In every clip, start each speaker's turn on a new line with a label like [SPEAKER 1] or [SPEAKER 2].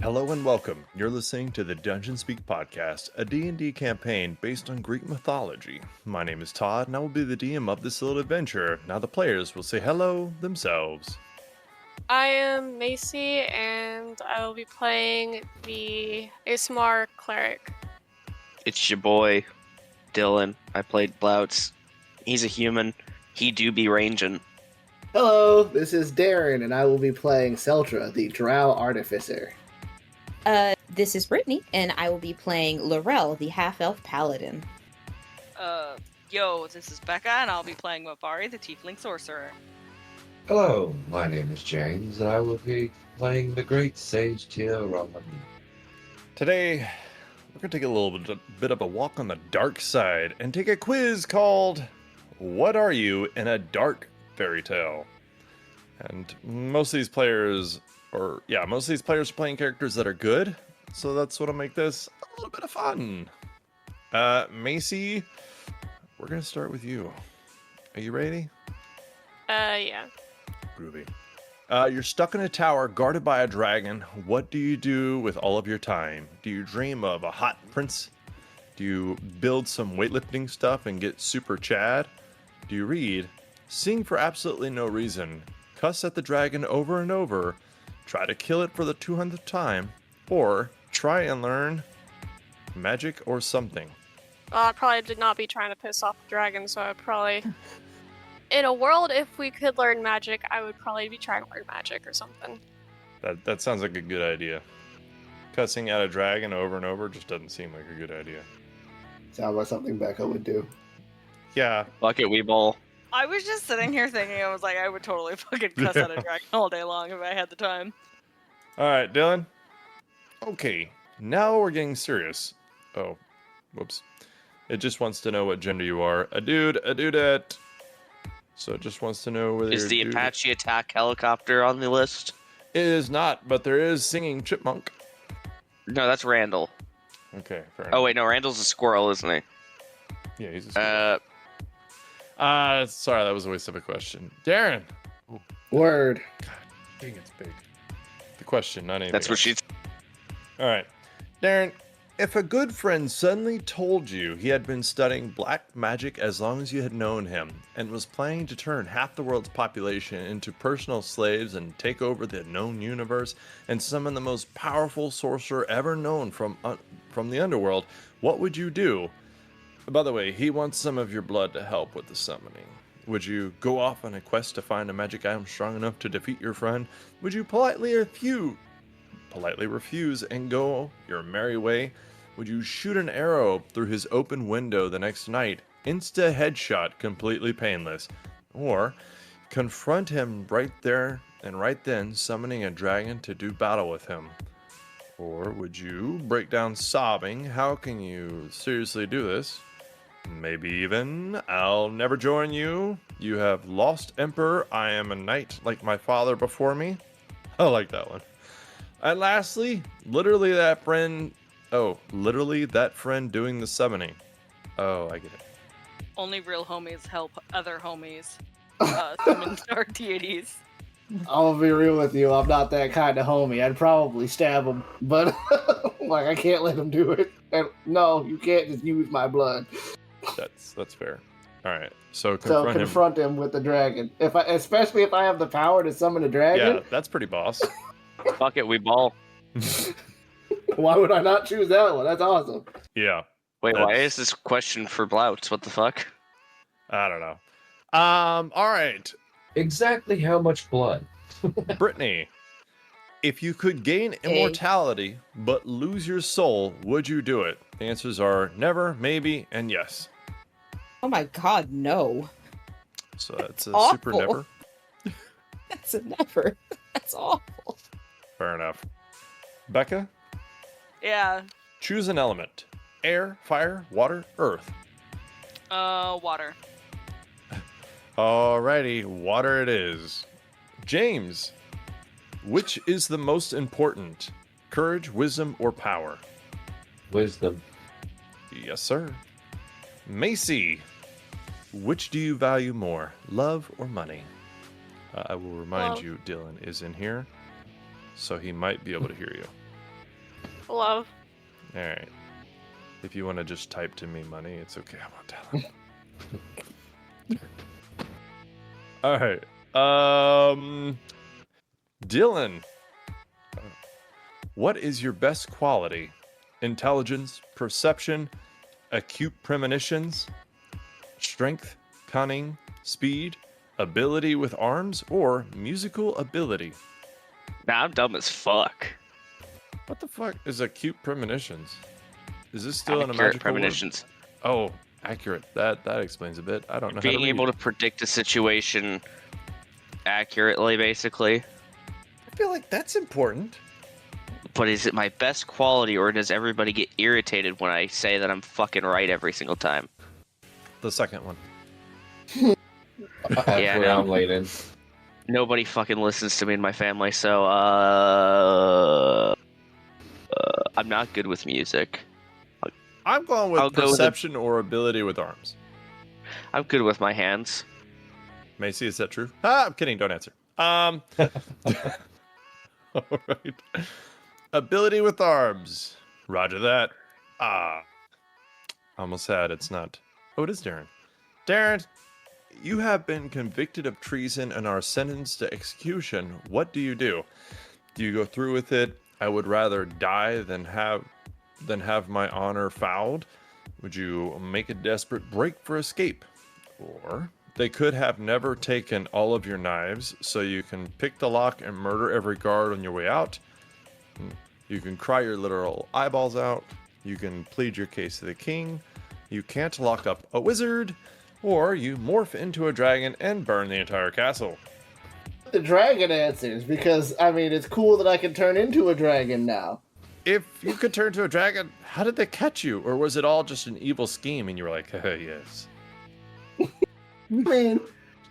[SPEAKER 1] Hello and welcome. You're listening to the Dungeon Speak podcast, a D&D campaign based on Greek mythology. My name is Todd, and I will be the DM of this little adventure. Now the players will say hello themselves.
[SPEAKER 2] I am Macy, and I will be playing the ASMR cleric.
[SPEAKER 3] It's your boy, Dylan. I played Blouts. He's a human. He do be ranging.
[SPEAKER 4] Hello, this is Darren, and I will be playing Seltra, the Drow Artificer.
[SPEAKER 5] This is Brittany, and I will be playing Laurel, the half-elf paladin.
[SPEAKER 6] Yo, this is Becca, and I'll be playing Mabari, the Tiefling Sorcerer.
[SPEAKER 7] Hello, my name is James, and I will be playing the great sage Tia Raman.
[SPEAKER 1] Today, we're going to take a little bit of a walk on the dark side and take a quiz called What Are You in a Dark Fairy Tale? And most of these players are playing characters that are good, so that's what'll make this a little bit of fun. Macy, we're going to start with you. Are you ready?
[SPEAKER 2] Yeah.
[SPEAKER 1] Groovy. You're stuck in a tower guarded by a dragon. What do you do with all of your time? Do you dream of a hot prince? Do you build some weightlifting stuff and get super Chad? Do you read, sing for absolutely no reason, cuss at the dragon over and over, try to kill it for the 200th time, or try and learn magic or something?
[SPEAKER 2] Well, I probably did not be trying to piss off the dragon, so I'd probably... In a world, if we could learn magic, I would probably be trying to learn magic or something.
[SPEAKER 1] That sounds like a good idea. Cussing at a dragon over and over just doesn't seem like a good idea.
[SPEAKER 4] Sounds like something Becca would do.
[SPEAKER 1] Yeah.
[SPEAKER 3] Bucket Weeball.
[SPEAKER 6] I was just sitting here thinking, I was like, I would totally fucking cuss at a dragon all day long if I had the time.
[SPEAKER 1] All right, Dylan. Okay, now we're getting serious. Oh, whoops. It just wants to know what gender you are. A dude, a dudette. So it just wants to know whether
[SPEAKER 3] Is
[SPEAKER 1] you're
[SPEAKER 3] the
[SPEAKER 1] a dude.
[SPEAKER 3] Apache attack helicopter on the list?
[SPEAKER 1] It is not, but there is singing chipmunk.
[SPEAKER 3] No, that's Randall.
[SPEAKER 1] Okay, fair
[SPEAKER 3] Oh
[SPEAKER 1] enough.
[SPEAKER 3] wait, no, Randall's a squirrel, isn't he?
[SPEAKER 1] Yeah, he's a squirrel. Sorry, that was a waste of a question. Darren. Oh,
[SPEAKER 4] Word.
[SPEAKER 1] God, dang, it's big. The question, not anything
[SPEAKER 3] That's what
[SPEAKER 1] else.
[SPEAKER 3] she's.
[SPEAKER 1] All right. Darren, if a good friend suddenly told you he had been studying black magic as long as you had known him and was planning to turn half the world's population into personal slaves and take over the known universe and summon the most powerful sorcerer ever known from the underworld, what would you do? By the way, he wants some of your blood to help with the summoning. Would you go off on a quest to find a magic item strong enough to defeat your friend? Would you politely refuse and go your merry way? Would you shoot an arrow through his open window the next night, insta headshot, completely painless? Or confront him right there and right then, summoning a dragon to do battle with him? Or would you break down sobbing? How can you seriously do this? Maybe even, I'll never join you. You have lost emperor. I am a knight like my father before me. I like that one. And lastly, literally that friend doing the summoning. Oh, I get it.
[SPEAKER 6] Only real homies help other homies summon dark deities.
[SPEAKER 4] I'll be real with you, I'm not that kind of homie. I'd probably stab him, but like I can't let him do it. And no, you can't just use my blood.
[SPEAKER 1] That's fair. All right, so
[SPEAKER 4] confront him with the dragon. Especially if I have the power to summon a dragon.
[SPEAKER 1] Yeah, that's pretty boss.
[SPEAKER 3] Bucket Weeball.
[SPEAKER 4] Why would I not choose that one? That's awesome.
[SPEAKER 1] Yeah.
[SPEAKER 3] Wait, why is this question for Blouts? What the fuck?
[SPEAKER 1] I don't know. All right,
[SPEAKER 7] Exactly how much blood?
[SPEAKER 1] Brittany. If you could gain immortality but lose your soul, would you do it? The answers are never, maybe, and yes.
[SPEAKER 5] Oh my god, no.
[SPEAKER 1] So that's a
[SPEAKER 5] Awful.
[SPEAKER 1] super never.
[SPEAKER 5] That's a never. That's awful.
[SPEAKER 1] Fair enough. Becca,
[SPEAKER 6] Yeah,
[SPEAKER 1] choose an element. Air, fire, water, earth.
[SPEAKER 6] water.
[SPEAKER 1] Alrighty, water it is. James, which is the most important? Courage, wisdom, or power?
[SPEAKER 7] Wisdom.
[SPEAKER 1] Yes, sir. Macy, which do you value more, love or money? I will remind you, Dylan is in here, so he might be able to hear you.
[SPEAKER 2] Love.
[SPEAKER 1] All right. If you want to just type to me money, it's okay. I won't tell him. All right. Dylan, what is your best quality? Intelligence, perception, acute premonitions, strength, cunning, speed, ability with arms, or musical ability?
[SPEAKER 3] Nah, I'm dumb as fuck.
[SPEAKER 1] What the fuck is acute premonitions? Is this still in a
[SPEAKER 3] Accurate
[SPEAKER 1] magical word?
[SPEAKER 3] premonitions.
[SPEAKER 1] Oh, accurate. That explains a bit. I don't know how to
[SPEAKER 3] Being
[SPEAKER 1] read.
[SPEAKER 3] able to predict a situation accurately, basically.
[SPEAKER 1] I feel like that's important.
[SPEAKER 3] But is it my best quality, or does everybody get irritated when I say that I'm fucking right every single time?
[SPEAKER 1] The second one.
[SPEAKER 7] That's
[SPEAKER 3] Yeah,
[SPEAKER 7] where
[SPEAKER 3] no.
[SPEAKER 7] I'm leaning.
[SPEAKER 3] Nobody fucking listens to me in my family, so I'm not good with music.
[SPEAKER 1] I'm going
[SPEAKER 3] I'll
[SPEAKER 1] with
[SPEAKER 3] go with
[SPEAKER 1] perception or ability with arms.
[SPEAKER 3] I'm good with my hands.
[SPEAKER 1] Macy, is that true? Ah, I'm kidding. Don't answer. All right. Ability with arms. Roger that. Almost sad it's not. Oh, it is Darren. Darren, you have been convicted of treason and are sentenced to execution. What do? Do you go through with it? I would rather die than have my honor fouled. Would you make a desperate break for escape? Or they could have never taken all of your knives, so you can pick the lock and murder every guard on your way out. You can cry your literal eyeballs out. You can plead your case to the king. You can't lock up a wizard. Or you morph into a dragon and burn the entire castle.
[SPEAKER 4] The dragon answers, because, I mean, it's cool that I can turn into a dragon now.
[SPEAKER 1] If you could turn to a dragon, how did they catch you? Or was it all just an evil scheme and you were like, yes?
[SPEAKER 4] I mean,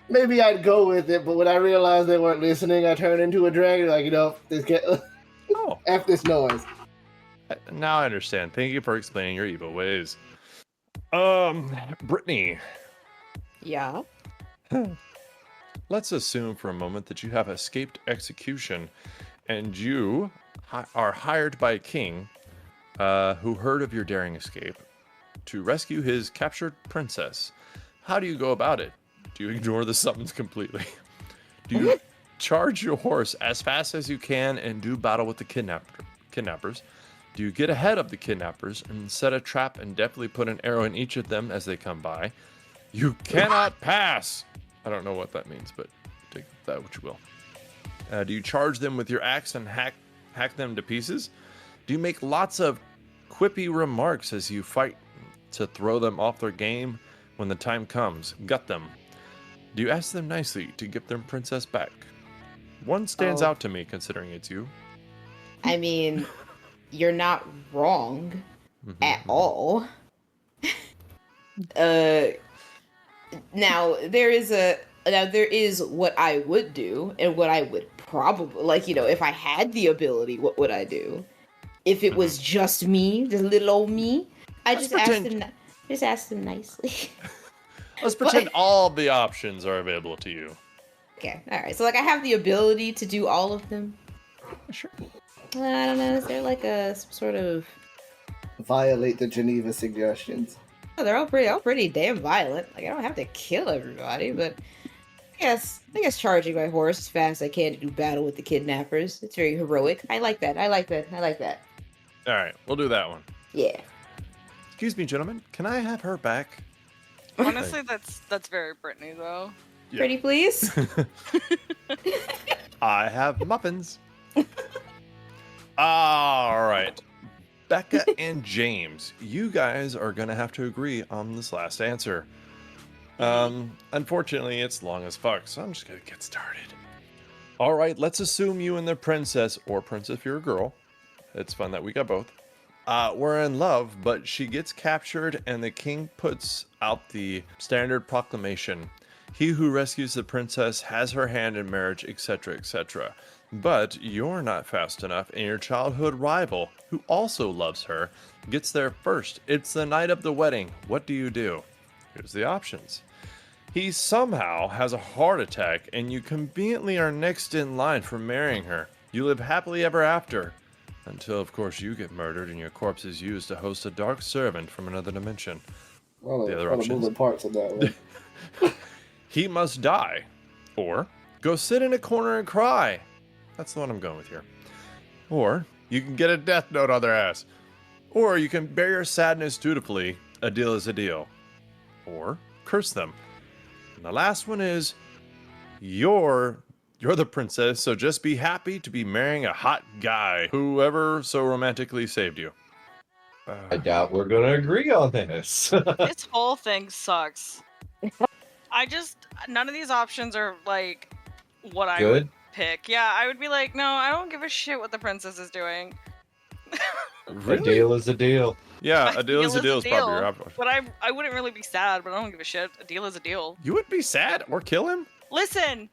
[SPEAKER 4] maybe I'd go with it, but when I realized they weren't listening, I turned into a dragon, like, this
[SPEAKER 1] Oh,
[SPEAKER 4] F this noise.
[SPEAKER 1] now I understand. Thank you for explaining your evil ways. Brittany,
[SPEAKER 5] Yeah.
[SPEAKER 1] let's assume for a moment that you have escaped execution and you are hired by a king who heard of your daring escape to rescue his captured princess. How do you go about it? Do you ignore the summons completely? Do you charge your horse as fast as you can and do battle with the kidnappers? Do you get ahead of the kidnappers and set a trap and definitely put an arrow in each of them as they come by? You cannot pass! I don't know what that means, but take that what you will. Do you charge them with your axe and hack them to pieces? Do you make lots of quippy remarks as you fight to throw them off their game when the time comes? Gut them. Do you ask them nicely to give their princess back? One stands out to me considering it's you.
[SPEAKER 5] I mean, you're not wrong at all. Now there is what I would do and what I would probably if I had the ability, what would I do? If it was just me, just little old me, I just ask them nicely.
[SPEAKER 1] Let's pretend all the options are available to you.
[SPEAKER 5] Okay, all right. So I have the ability to do all of them.
[SPEAKER 1] Sure.
[SPEAKER 5] I don't know. Is there some sort of?
[SPEAKER 4] Violate the Geneva suggestions.
[SPEAKER 5] Oh, they're all pretty damn violent. I don't have to kill everybody, but I guess charging my horse as fast as I can to do battle with the kidnappers. It's very heroic. I like that.
[SPEAKER 1] All right, we'll do that one.
[SPEAKER 5] Yeah.
[SPEAKER 1] Excuse me, gentlemen. Can I have her back?
[SPEAKER 6] Honestly, that's very Brittany though.
[SPEAKER 1] Yeah.
[SPEAKER 5] Pretty please.
[SPEAKER 1] I have muffins. All right. Becca and James, you guys are going to have to agree on this last answer. Unfortunately, it's long as fuck, so I'm just going to get started. All right, let's assume you and the princess, or princess if you're a girl, it's fun that we got both, were in love, but she gets captured and the king puts out the standard proclamation. He who rescues the princess has her hand in marriage, etc., etc. But you're not fast enough, and your childhood rival, who also loves her, gets there first. It's the night of the wedding. What do you do? Here's the options. He somehow has a heart attack, and you conveniently are next in line for marrying her. You live happily ever after. Until, of course, you get murdered and your corpse is used to host a dark servant from another dimension.
[SPEAKER 4] All
[SPEAKER 1] The other
[SPEAKER 4] the
[SPEAKER 1] options?
[SPEAKER 4] moving parts of that one.
[SPEAKER 1] He must die. Or go sit in a corner and cry. That's the one I'm going with here. Or you can get a death note on their ass. Or you can bear your sadness dutifully. A deal is a deal. Or curse them. And the last one is you're the princess, so just be happy to be marrying a hot guy, whoever so romantically saved you.
[SPEAKER 7] I doubt we're gonna agree on this.
[SPEAKER 6] This whole thing sucks. None of these options are like what I would
[SPEAKER 7] Good.
[SPEAKER 6] pick. Yeah, I would be like, no, I don't give a shit what the princess is doing.
[SPEAKER 7] A deal is a deal.
[SPEAKER 1] Yeah, a deal is a deal is probably your option.
[SPEAKER 6] But I wouldn't really be sad, but I don't give a shit. A deal is a deal.
[SPEAKER 1] You would be sad or kill him?
[SPEAKER 6] Listen,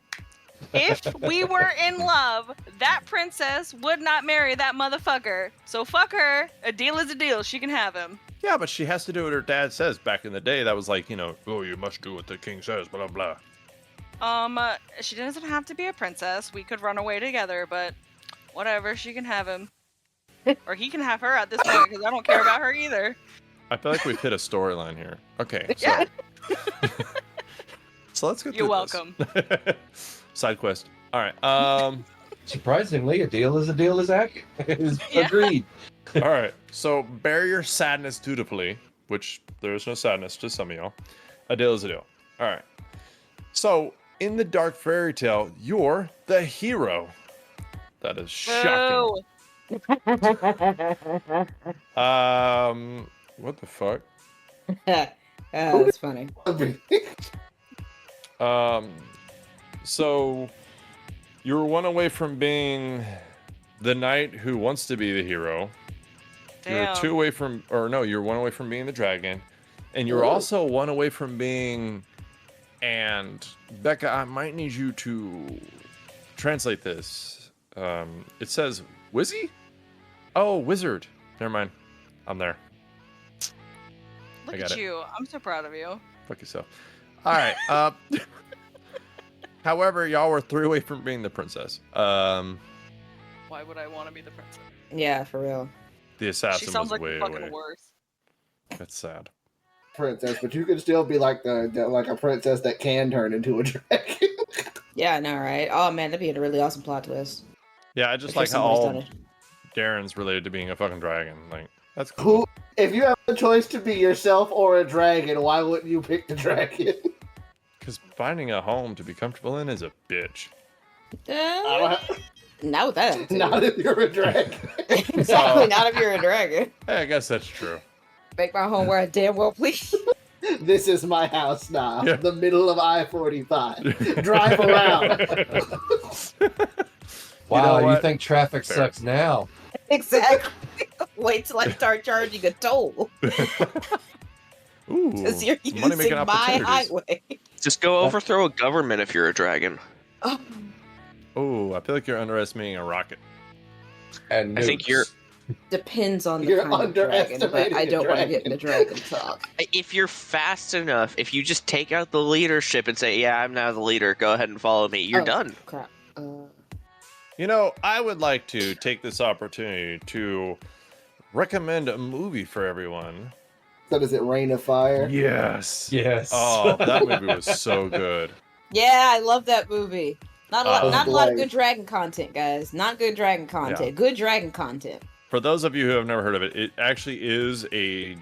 [SPEAKER 6] if we were in love, that princess would not marry that motherfucker. So fuck her. A deal is a deal. She can have him.
[SPEAKER 1] Yeah, but she has to do what her dad says. Back in the day, that was like, oh, you must do what the king says, blah, blah.
[SPEAKER 6] She doesn't have to be a princess. We could run away together, but whatever. She can have him. Or he can have her at this point, because I don't care about her either.
[SPEAKER 1] I feel like we've hit a storyline here. Okay, so...
[SPEAKER 6] Yeah.
[SPEAKER 1] So let's go through
[SPEAKER 6] You're welcome.
[SPEAKER 1] this. Side quest. All right.
[SPEAKER 7] Surprisingly, a deal is accurate.
[SPEAKER 6] Yeah.
[SPEAKER 7] Agreed.
[SPEAKER 1] All right. So bear your sadness dutifully, which there is no sadness to some of y'all. A deal is a deal. All right. So in the dark fairy tale, you're the hero. That is shocking.
[SPEAKER 6] Boo.
[SPEAKER 1] What the fuck?
[SPEAKER 5] That's funny.
[SPEAKER 1] So you're one away from being the knight who wants to be the hero. You're
[SPEAKER 6] Damn.
[SPEAKER 1] you're one away from being the dragon. And you're
[SPEAKER 4] Ooh.
[SPEAKER 1] also one away from being, and Becca, I might need you to translate this. It says Wizzy? Oh, wizard. Never mind. I'm there.
[SPEAKER 6] Look
[SPEAKER 1] I got
[SPEAKER 6] at
[SPEAKER 1] it.
[SPEAKER 6] you. I'm so proud of you.
[SPEAKER 1] Fuck yourself. All right. However, y'all were 3 away from being the princess.
[SPEAKER 6] Why would I want to be the princess?
[SPEAKER 5] Yeah, for real.
[SPEAKER 1] The assassin
[SPEAKER 6] She sounds
[SPEAKER 1] was
[SPEAKER 6] like
[SPEAKER 1] way
[SPEAKER 6] the fucking
[SPEAKER 1] away.
[SPEAKER 6] worst.
[SPEAKER 1] That's sad.
[SPEAKER 4] Princess, but you can still be like like a princess that can turn into a dragon.
[SPEAKER 5] Yeah, I know, right? Oh man, that'd be a really awesome plot twist.
[SPEAKER 1] Yeah, I just
[SPEAKER 5] If
[SPEAKER 1] like how
[SPEAKER 5] somebody's
[SPEAKER 1] all
[SPEAKER 5] done it.
[SPEAKER 1] Darren's related to being a fucking dragon. Like, that's cool.
[SPEAKER 4] Who, if you have the choice to be yourself or a dragon, why wouldn't you pick the dragon?
[SPEAKER 1] Because finding a home to be comfortable in is a bitch.
[SPEAKER 4] I don't have,
[SPEAKER 5] Not with that attitude.
[SPEAKER 4] not if you're a dragon.
[SPEAKER 5] Exactly, not if you're a dragon.
[SPEAKER 1] Hey, I guess that's true.
[SPEAKER 5] Make my home where I damn well please.
[SPEAKER 4] This is my house now.
[SPEAKER 1] Yeah.
[SPEAKER 4] The middle of I-45. Drive around.
[SPEAKER 7] Wow, you
[SPEAKER 1] what?
[SPEAKER 7] think traffic
[SPEAKER 1] Fair.
[SPEAKER 7] sucks now?
[SPEAKER 5] Exactly. Wait till I start charging a toll.
[SPEAKER 1] Ooh,
[SPEAKER 5] Because you're
[SPEAKER 1] money-making
[SPEAKER 5] using my
[SPEAKER 1] opportunities.
[SPEAKER 5] highway.
[SPEAKER 3] Just go overthrow a government if you're a dragon.
[SPEAKER 5] Oh,
[SPEAKER 1] Oh, I feel like you're underestimating a rocket.
[SPEAKER 7] And
[SPEAKER 3] I think
[SPEAKER 7] nukes.
[SPEAKER 3] you're-
[SPEAKER 5] depends on the
[SPEAKER 4] You're
[SPEAKER 5] kind of dragon, but
[SPEAKER 4] underestimating
[SPEAKER 5] I
[SPEAKER 4] the
[SPEAKER 5] don't want to get
[SPEAKER 4] dragon.
[SPEAKER 5] into dragon talk.
[SPEAKER 3] If you're fast enough, if you just take out the leadership and say, "Yeah, I'm now the leader. Go ahead and follow me," you're
[SPEAKER 5] Oh,
[SPEAKER 3] done.
[SPEAKER 5] Crap.
[SPEAKER 1] I would like to take this opportunity to recommend a movie for everyone.
[SPEAKER 4] So does it rain of fire?
[SPEAKER 1] Yes.
[SPEAKER 7] Yes.
[SPEAKER 1] Oh, that movie was so good.
[SPEAKER 5] Yeah, I love that movie. Not a lot,
[SPEAKER 1] Oh,
[SPEAKER 5] not a lot of
[SPEAKER 4] boy.
[SPEAKER 5] good dragon content, guys. Not good dragon content.
[SPEAKER 1] Yeah.
[SPEAKER 5] Good dragon content.
[SPEAKER 1] For those of you who have never heard of it, it actually is a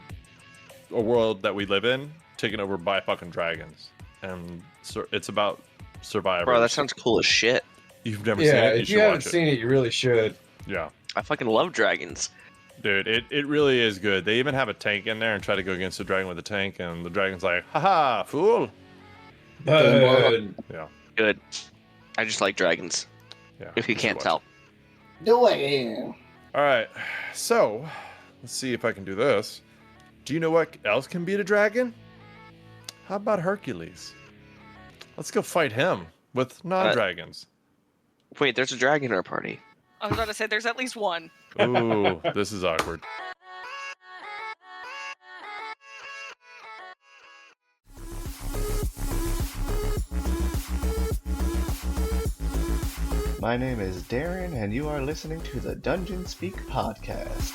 [SPEAKER 1] world that we live in, taken over by fucking dragons, and so it's about survival.
[SPEAKER 3] Bro, that sounds cool as shit.
[SPEAKER 1] You've never seen
[SPEAKER 7] Yeah,
[SPEAKER 1] it?
[SPEAKER 7] if
[SPEAKER 1] should
[SPEAKER 7] you haven't
[SPEAKER 1] watch it.
[SPEAKER 7] seen it, you really should.
[SPEAKER 1] Yeah,
[SPEAKER 3] I fucking love dragons.
[SPEAKER 1] dude, it really is good. They even have a tank in there and try to go against the dragon with a tank, and the dragon's like, "Haha, fool!"
[SPEAKER 7] Burn.
[SPEAKER 1] Yeah,
[SPEAKER 3] Good. I just like dragons.
[SPEAKER 1] yeah.
[SPEAKER 3] If you
[SPEAKER 1] should
[SPEAKER 3] can't
[SPEAKER 1] watch
[SPEAKER 3] tell.
[SPEAKER 4] Do it.
[SPEAKER 1] All right, so let's see if I can do this. Do you know what else can beat a dragon? How about Hercules? Let's go fight him with non-dragons.
[SPEAKER 3] Wait, there's a dragon in our party.
[SPEAKER 6] I was about to say there's at least one.
[SPEAKER 1] Ooh, this is awkward.
[SPEAKER 8] My name is Darren, and you are listening to the Dungeon Speak podcast.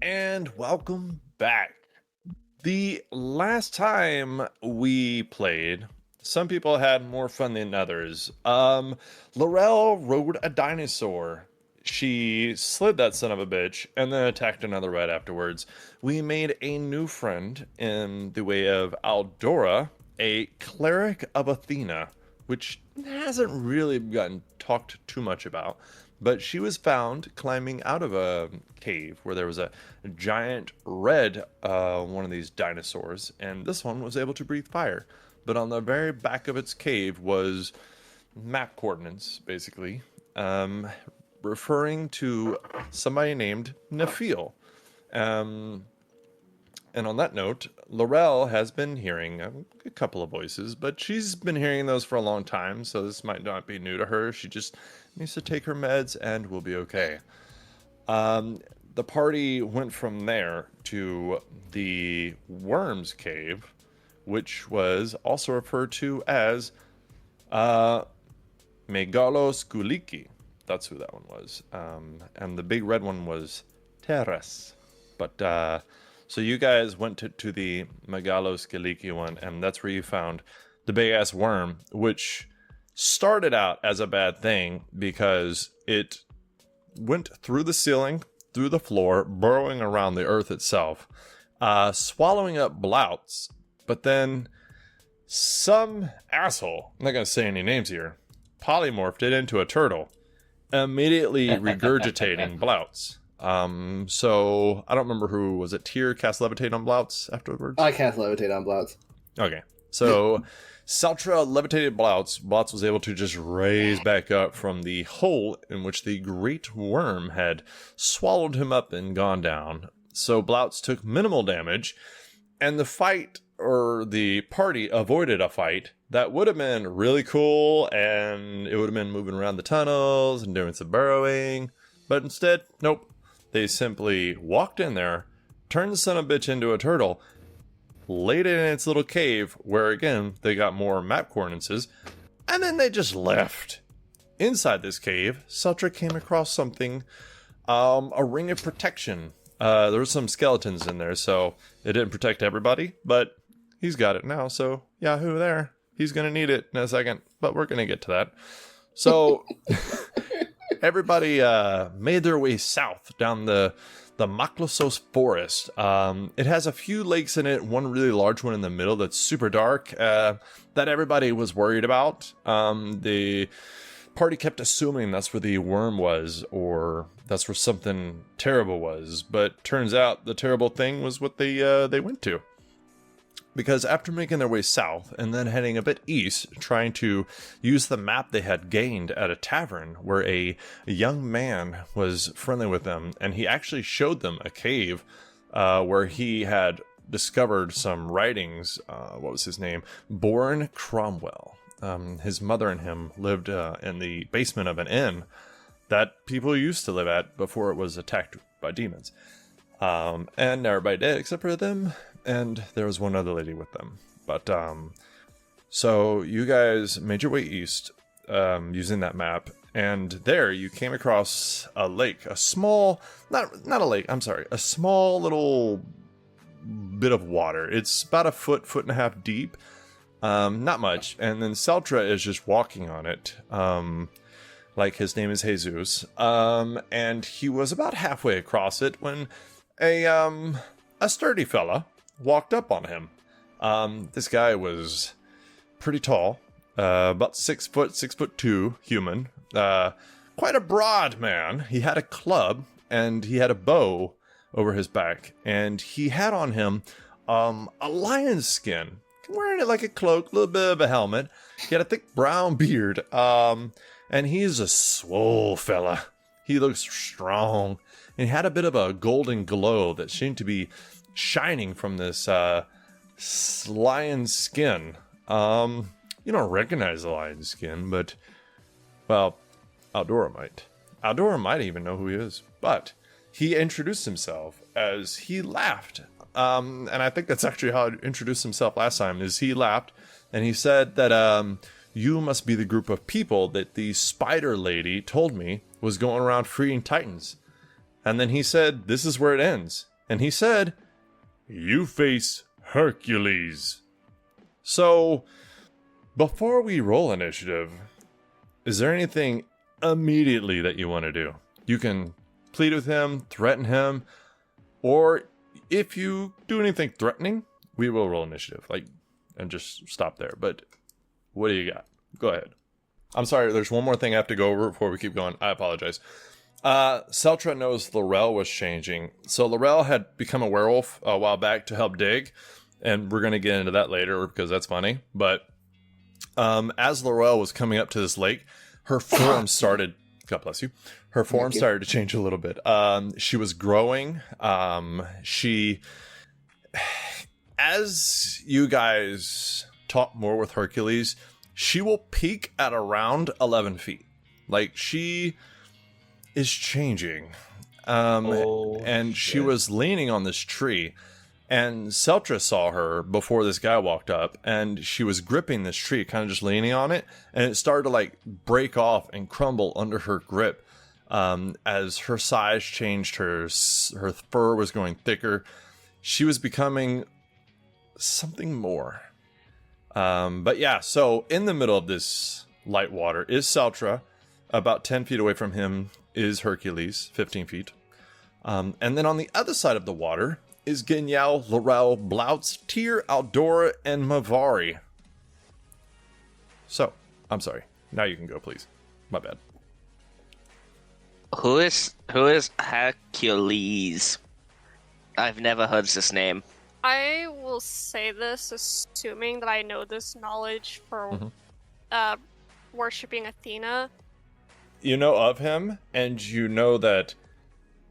[SPEAKER 1] And welcome back. The last time we played, some people had more fun than others. Laurel rode a dinosaur. She slid that son of a bitch and then attacked another right afterwards. We made a new friend in the way of Aldora, a cleric of Athena, which hasn't really gotten talked too much about. But she was found climbing out of a cave where there was a giant red one of these dinosaurs, and this one was able to breathe fire. But on the very back of its cave was map coordinates, basically, referring to somebody named Nephil. And on that note, Laurel has been hearing a couple of voices, but she's been hearing those for a long time, so this might not be new to her. She just needs to take her meds and we'll be okay. The party went from there to the Worms Cave, which was also referred to as Megaloskuliki. That's who that one was. And the big red one was Terras. But so you guys went to the Megaloskuliki one, and that's where you found the big ass worm, which started out as a bad thing because it went through the ceiling, through the floor, burrowing around the earth itself, swallowing up Blouts. But then some asshole, I'm not going to say any names here, polymorphed it into a turtle, immediately regurgitating Blouts. So I don't remember who was it. Tyr cast levitate on Blouts afterwards.
[SPEAKER 4] I cast levitate on Blouts.
[SPEAKER 1] Okay, so Seltra levitated Blouts. Blouts was able to just raise back up from the hole in which the great worm had swallowed him up and gone down. So Blouts took minimal damage, and the fight, or the party, avoided a fight that would have been really cool, and it would have been moving around the tunnels and doing some burrowing. But instead, nope. They simply walked in there, turned the son of a bitch into a turtle, laid it in its little cave, where again, they got more map coordinates, and then they just left. Inside this cave, Seltra came across something, a ring of protection. There were some skeletons in there, so it didn't protect everybody, but he's got it now, so Yahoo there. He's gonna need it in a second, but we're gonna get to that. So everybody made their way south down the Maklosos forest. It has a few lakes in it, one really large one in the middle that's super dark, that everybody was worried about. The party kept assuming that's where the worm was, or that's where something terrible was, but turns out the terrible thing was what they went to. Because after making their way south and then heading a bit east, trying to use the map they had gained at a tavern where a young man was friendly with them, and he actually showed them a cave where he had discovered some writings. What was his name? Bourne Cromwell. His mother and him lived in the basement of an inn that people used to live at before it was attacked by demons. And everybody did except for them. And there was one other lady with them. But, so you guys made your way east, using that map. And there you came across a lake, a small, not a lake, I'm sorry, a small little bit of water. It's about a foot and a half deep. Not much. And then Seltra is just walking on it. Like his name is Jesus. And he was about halfway across it when a sturdy fella walked up on him. This guy was pretty tall, about 6 foot, 6'2", human, quite a broad man. He had a club and he had a bow over his back, and he had on him a lion's skin, wearing it like a cloak, a little bit of a helmet. He had a thick brown beard, and he's a swole fella. He looks strong, and he had a bit of a golden glow that seemed to be shining from this lion's skin. You don't recognize the lion's skin, but, well, Aldora might. Aldora might even know who he is. But he introduced himself as he laughed. And I think that's actually how he introduced himself last time, is he laughed. And he said that you must be the group of people that the spider lady told me was going around freeing titans. And then he said, this is where it ends. And he said, you face Hercules. So, before we roll initiative, is there anything immediately that you want to do? You can plead with him, threaten him, or if you do anything threatening, we will roll initiative. And just stop there. But what do you got? Go ahead. I'm sorry, there's one more thing I have to go over before we keep going. I apologize. Seltra knows Laurel was changing. So Laurel had become a werewolf a while back to help dig. And we're going to get into that later because that's funny. But as Laurel was coming up to this lake, her form started... God bless you. Her form started to change a little bit. She was growing. As you guys talk more with Hercules, she will peak at around 11 feet. She is changing. And she was leaning on this tree. And Seltra saw her before this guy walked up. And she was gripping this tree, kind of just leaning on it. And it started to break off and crumble under her grip. As her size changed, her fur was going thicker. She was becoming something more. But yeah, so in the middle of this light water is Seltra. About 10 feet away from him is Hercules, 15 feet. And then on the other side of the water is Ginyao, Laurel, Bloutz, Tyr, Aldora, and Mavari. So, I'm sorry. Now you can go, please. My bad.
[SPEAKER 3] Who is Hercules? I've never heard this name.
[SPEAKER 2] I will say this, assuming that I know this knowledge for worshipping Athena.
[SPEAKER 1] You know of him, and you know that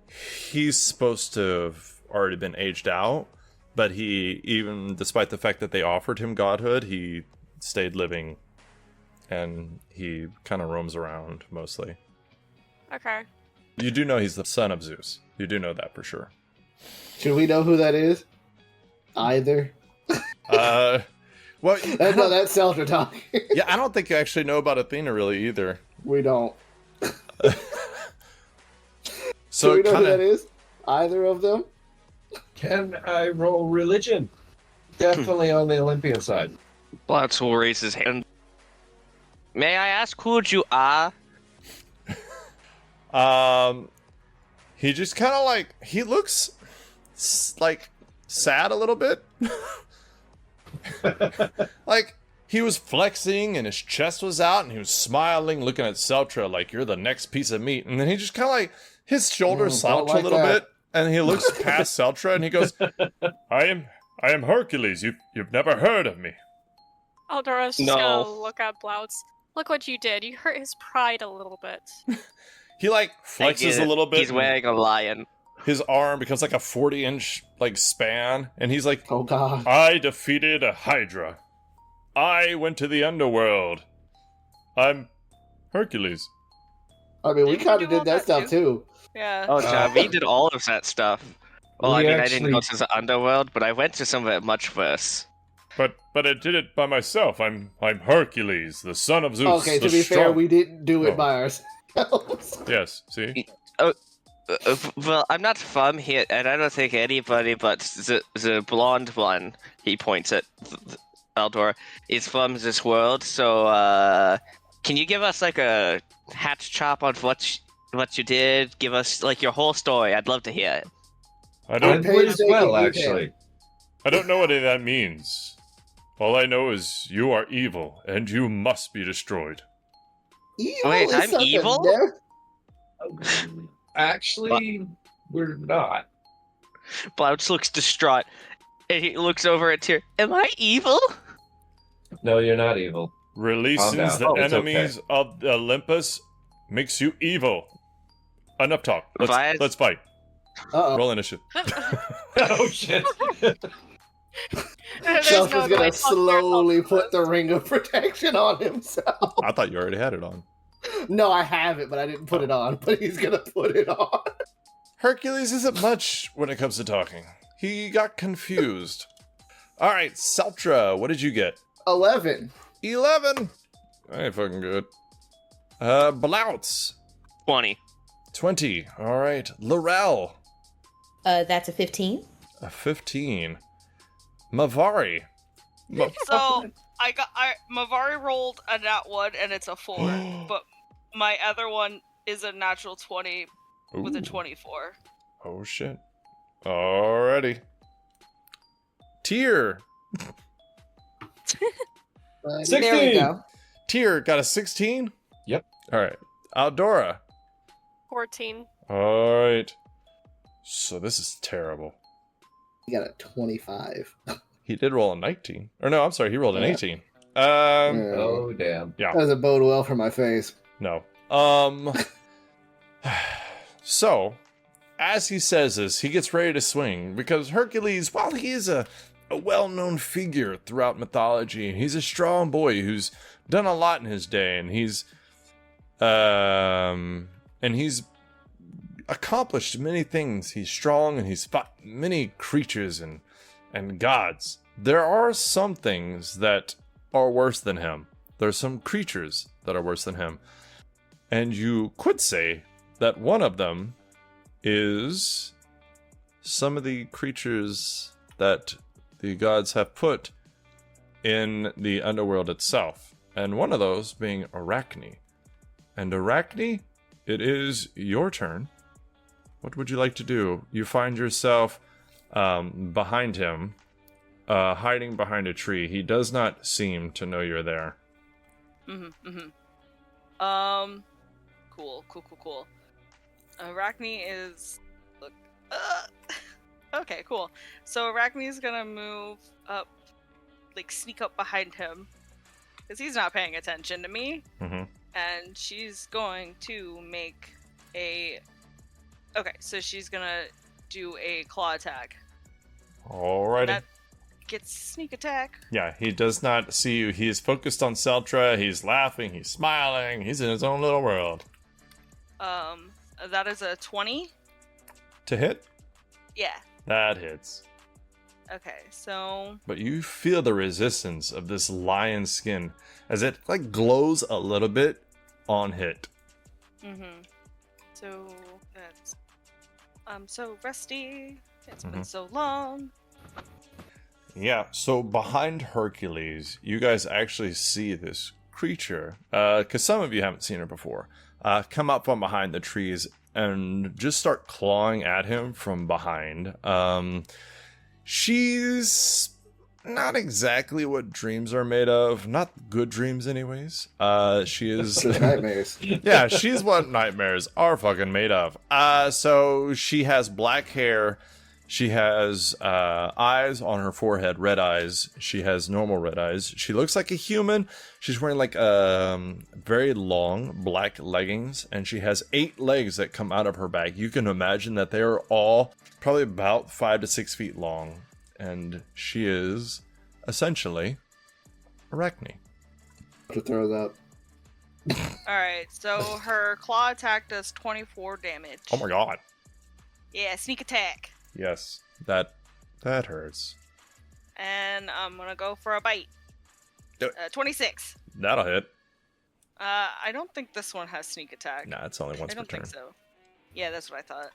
[SPEAKER 1] he's supposed to have already been aged out, but he, even despite the fact that they offered him godhood, he stayed living, and he kind of roams around mostly.
[SPEAKER 2] Okay.
[SPEAKER 1] You do know he's the son of Zeus. You do know that for sure.
[SPEAKER 4] Should we know who that is? Either.
[SPEAKER 1] Well,
[SPEAKER 4] no, that's Seltra talking.
[SPEAKER 1] Yeah, I don't think you actually know about Athena really either.
[SPEAKER 4] We don't.
[SPEAKER 1] So
[SPEAKER 4] do we know who that is? Either of them?
[SPEAKER 7] Can I roll religion? Definitely on the Olympian side.
[SPEAKER 3] Bloutz will raise his hand. May I ask who you are?
[SPEAKER 1] He just kind of he looks sad a little bit. He was flexing and his chest was out and he was smiling, looking at Seltra like you're the next piece of meat. And then he just kind of his shoulders slouch a little bit and he looks past Seltra and he goes, I am Hercules. You've never heard of me.
[SPEAKER 2] Aldora's just gonna look at Bloutz. Look what you did. You hurt his pride a little bit.
[SPEAKER 1] He flexes a little bit.
[SPEAKER 3] He's wearing a lion.
[SPEAKER 1] His arm becomes a 40-inch span, and he's like,
[SPEAKER 4] "Oh God!
[SPEAKER 1] I defeated a Hydra. I went to the underworld. I'm Hercules."
[SPEAKER 4] I mean, we
[SPEAKER 6] Didn't
[SPEAKER 4] kind
[SPEAKER 6] we
[SPEAKER 4] of
[SPEAKER 6] do
[SPEAKER 4] did
[SPEAKER 6] all
[SPEAKER 4] that
[SPEAKER 6] that
[SPEAKER 4] stuff too.
[SPEAKER 6] Yeah.
[SPEAKER 3] Oh, John, we did all of that stuff. Well,
[SPEAKER 7] We
[SPEAKER 3] I didn't go
[SPEAKER 7] actually-
[SPEAKER 3] to the underworld, but I went to some of it much worse.
[SPEAKER 1] But I did it by myself. I'm Hercules, the son of Zeus.
[SPEAKER 4] Okay, to be fair, we didn't do it by ourselves.
[SPEAKER 1] Yes, see?
[SPEAKER 3] Well, I'm not from here, and I don't think anybody but the blonde one, he points at Aldora, is from this world, so, can you give us, a hat chop on what you did? Give us, your whole story. I'd love to hear it.
[SPEAKER 1] I
[SPEAKER 7] I
[SPEAKER 1] don't
[SPEAKER 7] would as well,
[SPEAKER 4] You can.
[SPEAKER 7] actually.
[SPEAKER 1] I don't know what any of that means. All I know is you are evil, and you must be destroyed.
[SPEAKER 4] Evil
[SPEAKER 3] Wait,
[SPEAKER 4] is
[SPEAKER 3] I'm
[SPEAKER 4] such a
[SPEAKER 3] evil?
[SPEAKER 7] Actually, we're not.
[SPEAKER 3] Bloutz looks distraught, and he looks over at Tyr. Am I evil?
[SPEAKER 7] No, you're not evil.
[SPEAKER 1] Releasing
[SPEAKER 7] Calm down.
[SPEAKER 1] the
[SPEAKER 7] Oh, it's
[SPEAKER 1] enemies of Olympus makes you evil. Enough talk. Let's fight.
[SPEAKER 4] Uh-oh.
[SPEAKER 1] Roll initiative.
[SPEAKER 7] Oh shit!
[SPEAKER 2] There's
[SPEAKER 4] Shelf
[SPEAKER 2] no
[SPEAKER 4] is gonna
[SPEAKER 2] way
[SPEAKER 4] slowly put the ring of protection on himself.
[SPEAKER 1] I thought you already had it on.
[SPEAKER 4] No, I have it, but I didn't put it on. But he's gonna put it on.
[SPEAKER 1] Hercules isn't much when it comes to talking. He got confused. All right, Seltra, what did you get?
[SPEAKER 4] 11.
[SPEAKER 1] 11. I ain't fucking good. Blouts,
[SPEAKER 3] 20.
[SPEAKER 1] 20. All right, Laurel,
[SPEAKER 5] That's a 15.
[SPEAKER 1] a 15. Mavari.
[SPEAKER 6] So Mavari rolled a nat 1 and it's a 4, but my other one is a natural 20 with a
[SPEAKER 1] Ooh.
[SPEAKER 6] 24.
[SPEAKER 1] Oh shit. Alrighty. Tyr.
[SPEAKER 7] 16.
[SPEAKER 5] There we go.
[SPEAKER 1] Tyr got a 16?
[SPEAKER 7] Yep.
[SPEAKER 1] Alright. Aldora.
[SPEAKER 2] 14.
[SPEAKER 1] Alright. So this is terrible.
[SPEAKER 4] He got a 25.
[SPEAKER 1] He did roll a 19. Or no, I'm sorry, he rolled an
[SPEAKER 4] Yeah.
[SPEAKER 1] 18.
[SPEAKER 7] Oh, damn.
[SPEAKER 1] Yeah.
[SPEAKER 4] That doesn't bode well for my face.
[SPEAKER 1] No. So, as he says this, he gets ready to swing because Hercules, while he is a well-known figure throughout mythology, he's a strong boy who's done a lot in his day, and he's accomplished many things. He's strong, and he's fought many creatures and gods. There are some things that are worse than him. There are some creatures that are worse than him. And you could say that one of them is some of the creatures that the gods have put in the underworld itself. And one of those being Arachne. And Arachne, it is your turn. What would you like to do? You find yourself behind him, hiding behind a tree. He does not seem to know you're there.
[SPEAKER 6] Cool. Arachne is okay, cool. So Arachne is gonna move up, like sneak up behind him, because he's not paying attention to me.
[SPEAKER 1] Mm-hmm.
[SPEAKER 6] And she's going to make a. Okay, so she's gonna do a claw attack.
[SPEAKER 1] Alrighty.
[SPEAKER 6] That gets sneak attack.
[SPEAKER 1] Yeah, he does not see you. He is focused on Seltra. He's laughing. He's smiling. He's in his own little world.
[SPEAKER 6] That is a 20.
[SPEAKER 1] To hit?
[SPEAKER 6] Yeah.
[SPEAKER 1] That hits.
[SPEAKER 6] Okay, so
[SPEAKER 1] But you feel the resistance of this lion skin as it like glows a little bit on hit.
[SPEAKER 6] So that's I'm so rusty. It's been
[SPEAKER 1] Mhm.
[SPEAKER 6] so long.
[SPEAKER 1] Yeah, so behind Hercules, you guys actually see this creature, because some of you haven't seen her before, come up from behind the trees and just start clawing at him from behind. She's not exactly what dreams are made of. Not good dreams, anyways. She is...
[SPEAKER 4] Nightmares.
[SPEAKER 1] Yeah, she's what nightmares are fucking made of. So she has black hair. She has eyes on her forehead, red eyes. She has normal red eyes. She looks like a human. She's wearing like very long black leggings, and she has 8 legs that come out of her back. You can imagine that they are all probably about 5 to 6 feet long, and she is essentially Arachne.
[SPEAKER 4] To throw that.
[SPEAKER 6] Alright, so her claw attack does 24 damage.
[SPEAKER 1] Oh my god.
[SPEAKER 6] Yeah, sneak attack.
[SPEAKER 1] Yes, that hurts.
[SPEAKER 6] And I'm gonna go for a bite.
[SPEAKER 1] Do it.
[SPEAKER 6] 26.
[SPEAKER 1] That'll hit.
[SPEAKER 6] I don't think this one has sneak attack.
[SPEAKER 1] Nah, it's only once
[SPEAKER 6] I
[SPEAKER 1] per
[SPEAKER 6] don't
[SPEAKER 1] turn.
[SPEAKER 6] think so. Yeah, that's what I thought.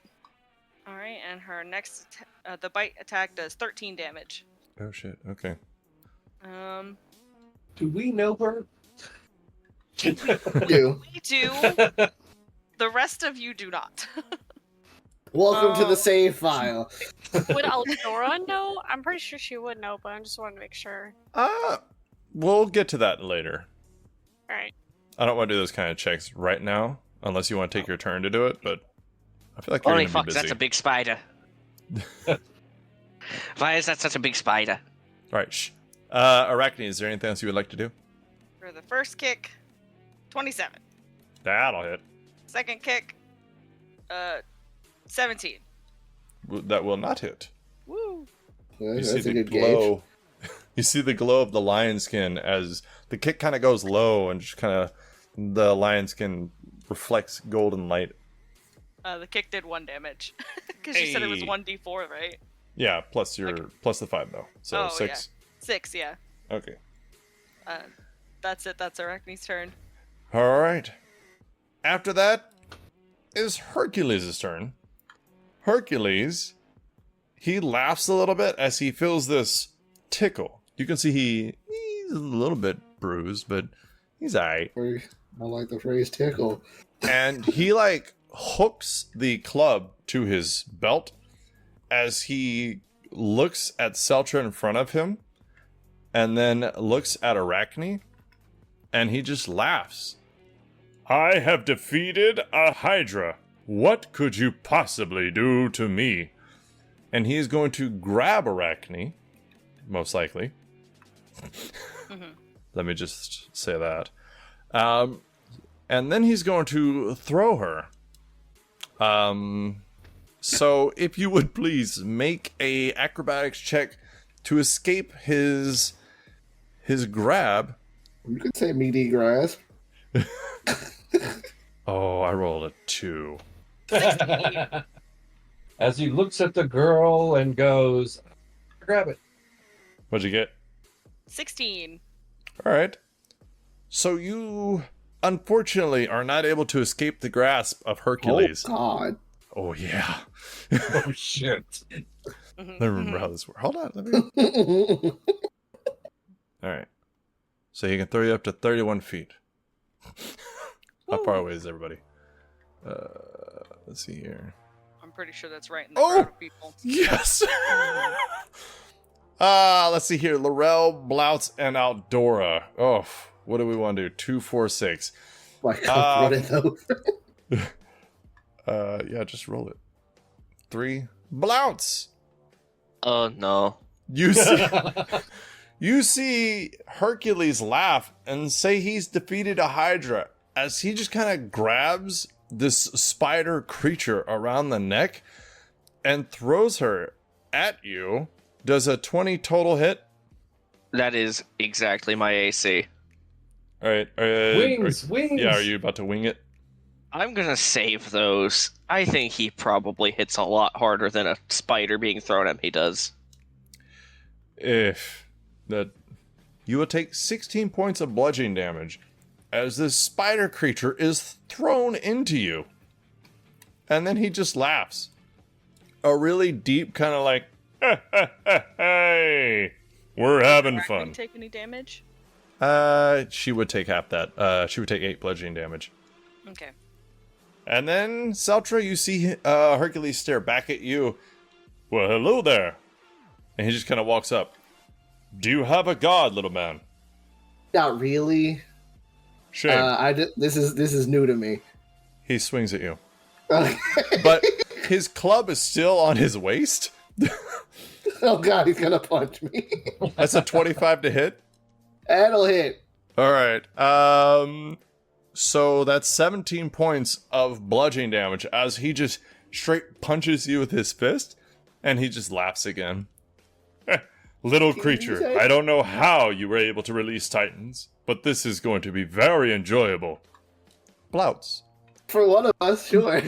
[SPEAKER 6] Alright, and her next, the bite attack does 13 damage.
[SPEAKER 1] Oh shit, okay.
[SPEAKER 7] Do we know her?
[SPEAKER 4] You.
[SPEAKER 6] We do. The rest of you do not.
[SPEAKER 4] Welcome to
[SPEAKER 6] Oh.
[SPEAKER 4] the save file.
[SPEAKER 2] Would Aldora know? I'm pretty sure she would know, but I just wanted to make sure.
[SPEAKER 1] We'll get to that later.
[SPEAKER 2] Alright.
[SPEAKER 1] I don't want to do those kind of checks right now, unless you want to take your turn to do it, but I feel like you're
[SPEAKER 3] Holy
[SPEAKER 1] gonna
[SPEAKER 3] fuck,
[SPEAKER 1] be busy.
[SPEAKER 3] that's a big spider. Why is that such a big spider?
[SPEAKER 1] Alright, shh. Arachne, is there anything else you would like to do?
[SPEAKER 6] For the first kick, 27.
[SPEAKER 1] That'll hit.
[SPEAKER 6] Second kick, 17.
[SPEAKER 1] That will not hit.
[SPEAKER 6] Woo.
[SPEAKER 1] You
[SPEAKER 4] That's
[SPEAKER 1] see
[SPEAKER 4] a
[SPEAKER 1] the
[SPEAKER 4] good
[SPEAKER 1] glow. You see the glow of the lion skin as the kick kind of goes low and just kind of the lion skin reflects golden light.
[SPEAKER 6] The kick did 1 damage because you said it was
[SPEAKER 1] Hey.
[SPEAKER 6] 1d4, right?
[SPEAKER 1] Yeah, plus your
[SPEAKER 6] Okay.
[SPEAKER 1] plus the 5 though. So
[SPEAKER 6] Oh,
[SPEAKER 1] 6.
[SPEAKER 6] 6, yeah.
[SPEAKER 1] Okay.
[SPEAKER 6] That's it. That's Arachne's turn.
[SPEAKER 1] All right. After that is Hercules' turn. Hercules, he laughs a little bit as he feels this tickle. You can see he's a little bit bruised, but he's alright.
[SPEAKER 4] I like the phrase tickle.
[SPEAKER 1] And he like hooks the club to his belt as he looks at Seltra in front of him and then looks at Arachne and he just laughs. I have defeated a Hydra. What could you possibly do to me? And he is going to grab Arachne, most likely. Let me just say that. And then he's going to throw her. So if you would please make a acrobatics check to escape his grab.
[SPEAKER 4] You could say meaty grasp.
[SPEAKER 1] Oh, I rolled a 2.
[SPEAKER 7] As he looks at the girl and goes, grab it.
[SPEAKER 1] What'd you get?
[SPEAKER 6] 16.
[SPEAKER 1] All right. So you unfortunately are not able to escape the grasp of Hercules.
[SPEAKER 4] Oh, God.
[SPEAKER 1] Oh yeah.
[SPEAKER 7] Oh, shit.
[SPEAKER 1] Let me remember how this works. Hold on. Let me... All right. So he can throw you up to 31 feet. How far away is everybody? Let's see here.
[SPEAKER 6] I'm pretty sure that's right in the
[SPEAKER 1] Oh!
[SPEAKER 6] crowd of people.
[SPEAKER 1] Yes. Let's see here. Laurel, Blouts, and Outdora. Oh, what do we want to do? 2, 4, 6.
[SPEAKER 4] My God, what is those?
[SPEAKER 1] Yeah, just roll it. 3. Blouts.
[SPEAKER 3] Oh no.
[SPEAKER 1] You see, you see Hercules laugh and say he's defeated a Hydra as he just kind of grabs this spider creature around the neck and throws her at you. Does a 20 total hit?
[SPEAKER 3] That is exactly my AC.
[SPEAKER 1] All right.
[SPEAKER 7] Wings.
[SPEAKER 1] Yeah, are you about to wing it?
[SPEAKER 3] I'm gonna save those. I think he probably hits a lot harder than a spider being thrown at me does.
[SPEAKER 1] If that, you will take 16 points of bludgeoning damage as this spider creature is thrown into you. And then he just laughs. A really deep kind of like, hey, we're having
[SPEAKER 6] Arachne
[SPEAKER 1] fun.
[SPEAKER 6] Take any damage?
[SPEAKER 1] She would take half that. She would take 8 bludgeoning damage.
[SPEAKER 6] Okay.
[SPEAKER 1] And then, Seltra, you see Hercules stare back at you. Well, hello there. And he just kind of walks up. Do you have a god, little man?
[SPEAKER 4] Not really.
[SPEAKER 1] Shame.
[SPEAKER 4] This is new to me.
[SPEAKER 1] He swings at you.
[SPEAKER 4] Okay.
[SPEAKER 1] But his club is still on his waist.
[SPEAKER 4] Oh God, he's gonna punch me.
[SPEAKER 1] That's a 25 to hit.
[SPEAKER 4] That'll hit.
[SPEAKER 1] All right. So that's 17 points of bludgeoning damage as he just straight punches you with his fist, and he just laughs again. Little creature, I don't know how you were able to release Titans, but this is going to be very enjoyable. Blouts.
[SPEAKER 4] For one of us, sure.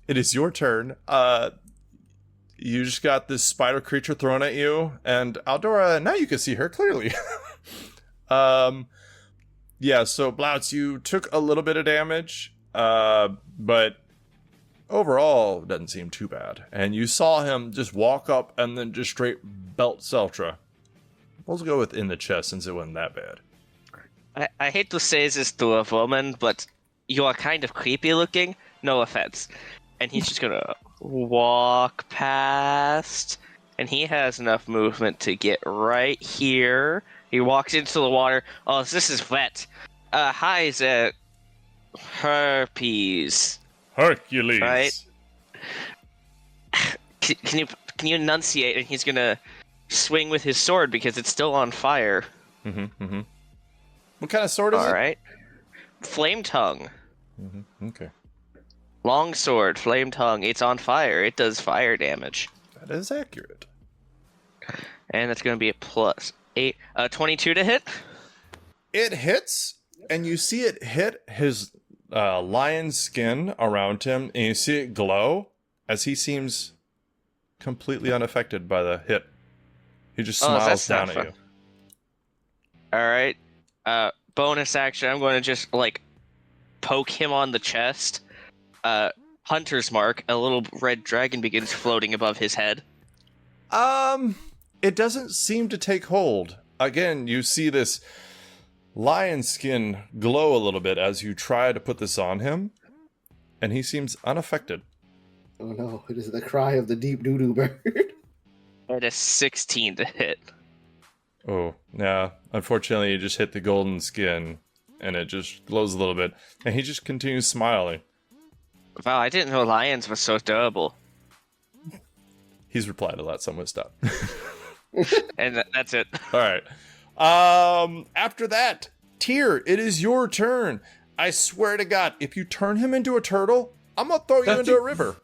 [SPEAKER 1] It is your turn. You just got this spider creature thrown at you, and Aldora, now you can see her clearly. Yeah, so Blouts, you took a little bit of damage, but overall, doesn't seem too bad. And you saw him just walk up and then just straight belt Seltra. Let's go with in the chest since it wasn't that bad.
[SPEAKER 3] I hate to say this to a woman, but you are kind of creepy looking. No offense. And he's just gonna walk past, and he has enough movement to get right here. He walks into the water. Oh, this is wet. Hi, there. Herpes.
[SPEAKER 1] Hercules.
[SPEAKER 3] Right. Can you enunciate? And he's gonna swing with his sword because it's still on fire.
[SPEAKER 1] What kind of sword is it?
[SPEAKER 3] All right. Flame tongue.
[SPEAKER 1] Okay.
[SPEAKER 3] Long sword, flame tongue. It's on fire. It does fire damage.
[SPEAKER 1] That is accurate.
[SPEAKER 3] And that's going to be a plus 8. 22 to hit.
[SPEAKER 1] It hits, and you see it hit his lion skin around him, and you see it glow as he seems completely unaffected by the hit. He just smiles
[SPEAKER 3] that's
[SPEAKER 1] down
[SPEAKER 3] not
[SPEAKER 1] at
[SPEAKER 3] fun.
[SPEAKER 1] you.
[SPEAKER 3] Alright. Bonus action, I'm going to just, like, poke him on the chest. Hunter's mark, a little red dragon begins floating above his head.
[SPEAKER 1] It doesn't seem to take hold. Again, you see this lion skin glow a little bit as you try to put this on him, and he seems unaffected.
[SPEAKER 4] Oh no, it is the cry of the deep doo-doo bird.
[SPEAKER 3] At a 16 to hit.
[SPEAKER 1] Oh, yeah. Unfortunately, you just hit the golden skin, and it just glows a little bit, and he just continues smiling.
[SPEAKER 3] Wow, I didn't know lions were so durable.
[SPEAKER 1] He's replied to that somewhat stop.
[SPEAKER 3] And that's it.
[SPEAKER 1] All right. After that, Tyr, it is your turn. I swear to God, if you turn him into a turtle, I'm gonna throw you into a river.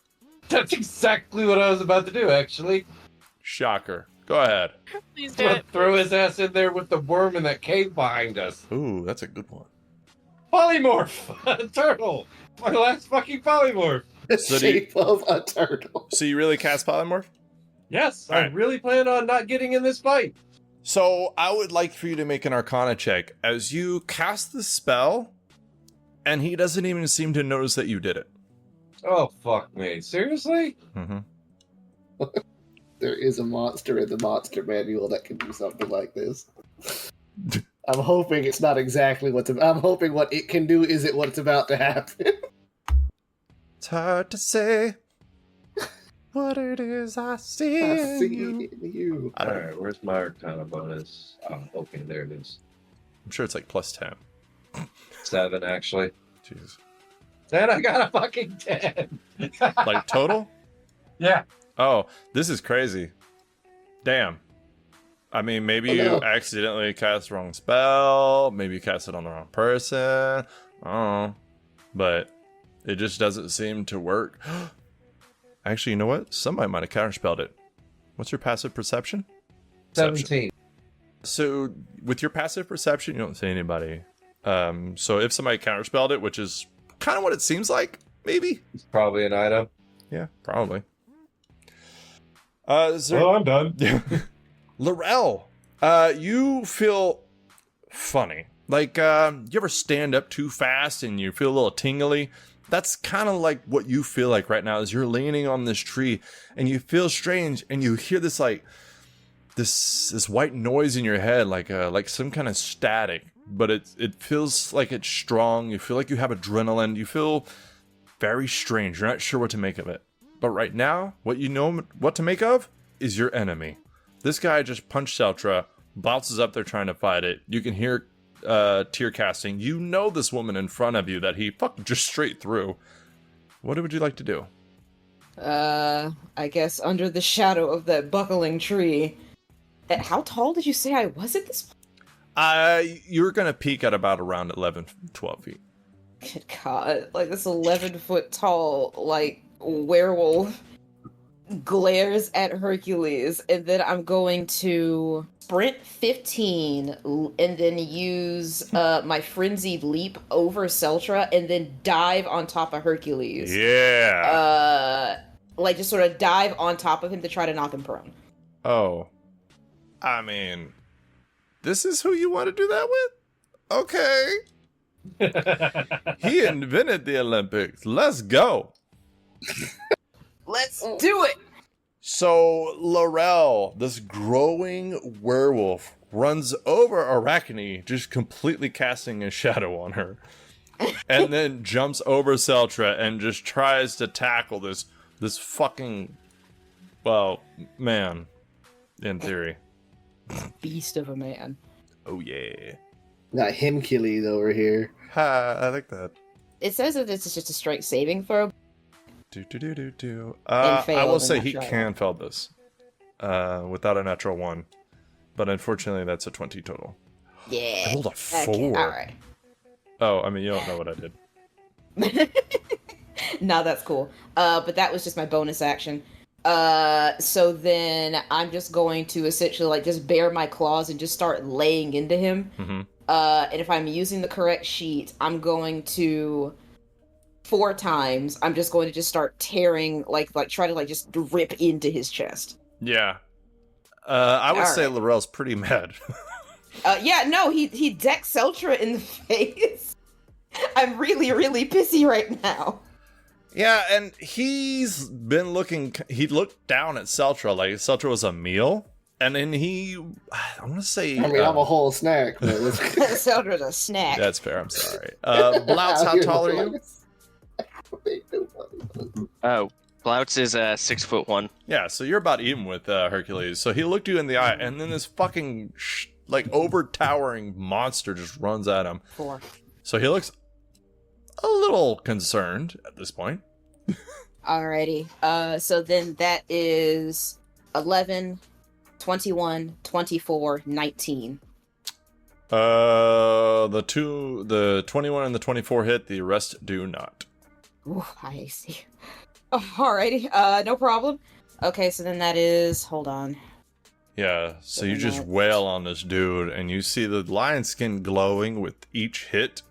[SPEAKER 7] That's exactly what I was about to do, actually.
[SPEAKER 1] Shocker. Go ahead.
[SPEAKER 2] Please do it.
[SPEAKER 7] Throw his ass in there with the worm in that cave behind us.
[SPEAKER 1] Ooh, that's a good one.
[SPEAKER 7] Polymorph! Turtle! My last fucking polymorph!
[SPEAKER 4] The
[SPEAKER 1] So do you-
[SPEAKER 4] shape of a turtle.
[SPEAKER 1] So you really cast polymorph?
[SPEAKER 7] Yes, I
[SPEAKER 1] Alright.
[SPEAKER 7] really plan on not getting in this fight.
[SPEAKER 1] So I would like for you to make an Arcana check as you cast the spell, and he doesn't even seem to notice that you did it.
[SPEAKER 7] Oh, fuck me. Seriously?
[SPEAKER 1] Mm-hmm.
[SPEAKER 4] There is a monster in the monster manual that can do something like this. I'm hoping it's not exactly I'm hoping what it can do isn't what's about to happen.
[SPEAKER 1] It's hard to say what it is I see.
[SPEAKER 4] I
[SPEAKER 1] in
[SPEAKER 4] see
[SPEAKER 1] you.
[SPEAKER 4] it in you.
[SPEAKER 1] I don't-
[SPEAKER 7] Alright, where's my Arcana bonus? Oh, okay, there it is.
[SPEAKER 1] I'm sure it's like plus 10.
[SPEAKER 7] 7, actually.
[SPEAKER 1] Jesus.
[SPEAKER 7] Then I got a fucking 10.
[SPEAKER 1] Like total?
[SPEAKER 7] Yeah.
[SPEAKER 1] Oh, this is crazy. Damn. I mean, maybe you
[SPEAKER 4] Oh, no.
[SPEAKER 1] accidentally cast the wrong spell. Maybe you cast it on the wrong person. I don't know. But it just doesn't seem to work. Actually, you know what? Somebody might have counterspelled it. What's your passive perception?
[SPEAKER 7] 17.
[SPEAKER 1] So with your passive perception, you don't see anybody. So if somebody counterspelled it, which is kind of what it seems like, maybe.
[SPEAKER 7] It's probably an item.
[SPEAKER 1] Yeah, probably. Is there...
[SPEAKER 7] Well, I'm done.
[SPEAKER 1] Laurel, you feel funny. Like, you ever stand up too fast and you feel a little tingly? That's kind of like what you feel like right now as you're leaning on this tree and you feel strange and you hear this like this white noise in your head, like some kind of static, but it feels like it's strong. You feel like you have adrenaline. You feel very strange. You're not sure what to make of it. But right now, what you know what to make of is your enemy. This guy just punched Seltra, bounces up there trying to fight it. You can hear tear casting. You know this woman in front of you that he fucked just straight through. What would you like to do?
[SPEAKER 5] I guess under the shadow of that buckling tree. How tall did you say I was at this point?
[SPEAKER 1] You're gonna peak at about around 11, 12 feet.
[SPEAKER 5] Good God, like this 11-foot tall, like, werewolf glares at Hercules, and then I'm going to sprint 15 and then use my frenzied leap over Seltra and then dive on top of Hercules.
[SPEAKER 1] Yeah.
[SPEAKER 5] Like just sort of dive on top of him to try to knock him prone.
[SPEAKER 1] Oh. I mean, this is who you want to do that with? Okay. He invented the Olympics. Let's go.
[SPEAKER 5] Let's do it!
[SPEAKER 1] So, Laurel, this growing werewolf, runs over Arachne, just completely casting a shadow on her. And then jumps over Seltra and just tries to tackle this fucking, well, man, in theory.
[SPEAKER 5] Beast of a man.
[SPEAKER 1] Oh, yeah.
[SPEAKER 4] Got Hercules over here.
[SPEAKER 1] Ha, I like that.
[SPEAKER 5] It says that this is just a straight saving throw.
[SPEAKER 1] I
[SPEAKER 5] failed
[SPEAKER 1] will
[SPEAKER 5] and
[SPEAKER 1] say
[SPEAKER 5] not
[SPEAKER 1] he
[SPEAKER 5] tried.
[SPEAKER 1] can fail this without a natural 1. But unfortunately, that's a 20 total.
[SPEAKER 5] Yeah.
[SPEAKER 1] I rolled a 4.
[SPEAKER 5] Okay, alright.
[SPEAKER 1] Oh, I mean, you don't know what I did.
[SPEAKER 5] No, that's cool. But that was just my bonus action. So then I'm just going to essentially like just bare my claws and just start laying into him.
[SPEAKER 1] Mm-hmm.
[SPEAKER 5] And if I'm using the correct sheet, I'm going to 4 times. I'm just going to just start tearing, like try to like just rip into his chest.
[SPEAKER 1] Yeah. I would say
[SPEAKER 5] Alright.
[SPEAKER 1] Laurel's pretty mad.
[SPEAKER 5] Yeah, no, he decks Seltra in the face. I'm really, really pissy right now.
[SPEAKER 1] Yeah, and he's been looking. He looked down at Seltra like Seltra was a meal, and then I want to say.
[SPEAKER 4] I mean, I'm a whole snack. But
[SPEAKER 5] Seltra's a snack.
[SPEAKER 1] That's fair. I'm sorry. Blouts, how tall are you?
[SPEAKER 3] Oh, Blouts is 6'1".
[SPEAKER 1] Yeah, so you're about even with Hercules. So he looked you in the eye, and then this fucking like over-towering monster just runs at him.
[SPEAKER 5] 4.
[SPEAKER 1] So he looks a little concerned at this point.
[SPEAKER 5] Alrighty. So then that is 11, 21, 24, 19.
[SPEAKER 1] The 21 and the 24 hit. The rest do not.
[SPEAKER 5] Ooh, I see. Oh, alrighty. No problem. Okay, so then that is. Hold on.
[SPEAKER 1] Yeah, so you just wail on this dude, and you see the lion skin glowing with each hit.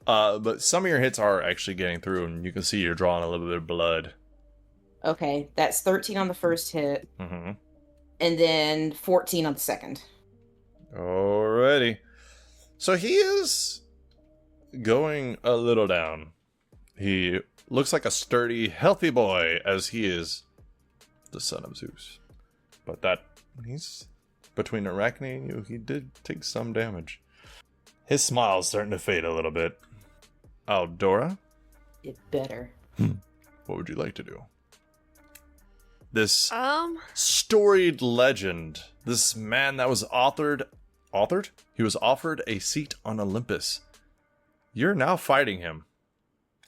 [SPEAKER 1] But some of your hits are actually getting through, and you can see you're drawing a little bit of blood.
[SPEAKER 5] Okay, that's 13 on the first hit,
[SPEAKER 1] Mm-hmm.
[SPEAKER 5] and then 14 on the second.
[SPEAKER 1] Alrighty. So he is going a little down. He looks like a sturdy, healthy boy, as he is the son of Zeus. But he's between Arachne and you, he did take some damage. His smile's starting to fade a little bit. Aldora,
[SPEAKER 5] It better.
[SPEAKER 1] what would you like to do? This
[SPEAKER 2] Um,
[SPEAKER 1] storied legend, this man that was authored? He was offered a seat on Olympus. You're now fighting him.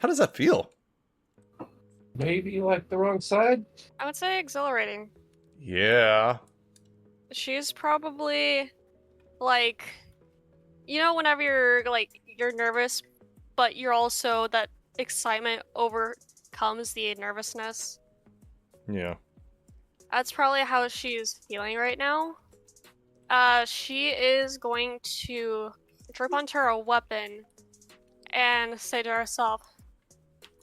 [SPEAKER 1] How does that feel?
[SPEAKER 7] Maybe you like the wrong side?
[SPEAKER 2] I would say exhilarating.
[SPEAKER 1] Yeah.
[SPEAKER 2] She's probably like, whenever you're nervous, but you're also that excitement overcomes the nervousness.
[SPEAKER 1] Yeah.
[SPEAKER 2] That's probably how she's feeling right now. She is going to drip onto her weapon and say to herself,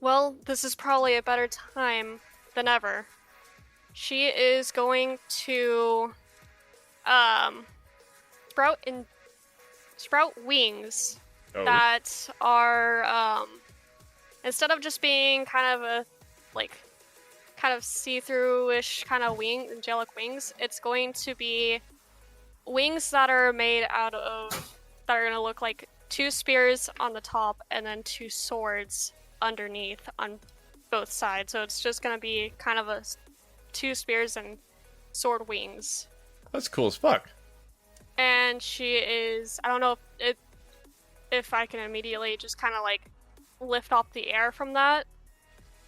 [SPEAKER 2] well, this is probably a better time than ever. She is going to sprout wings that are instead of just being kind of see-through-ish kind of angelic wings, it's going to be wings that are made that are going to look like 2 spears on the top and then 2 swords underneath on both sides. So it's just going to be kind of 2 spears and sword wings.
[SPEAKER 1] That's cool as fuck.
[SPEAKER 2] And she is, I don't know if I can immediately just kind of like lift off the air from that.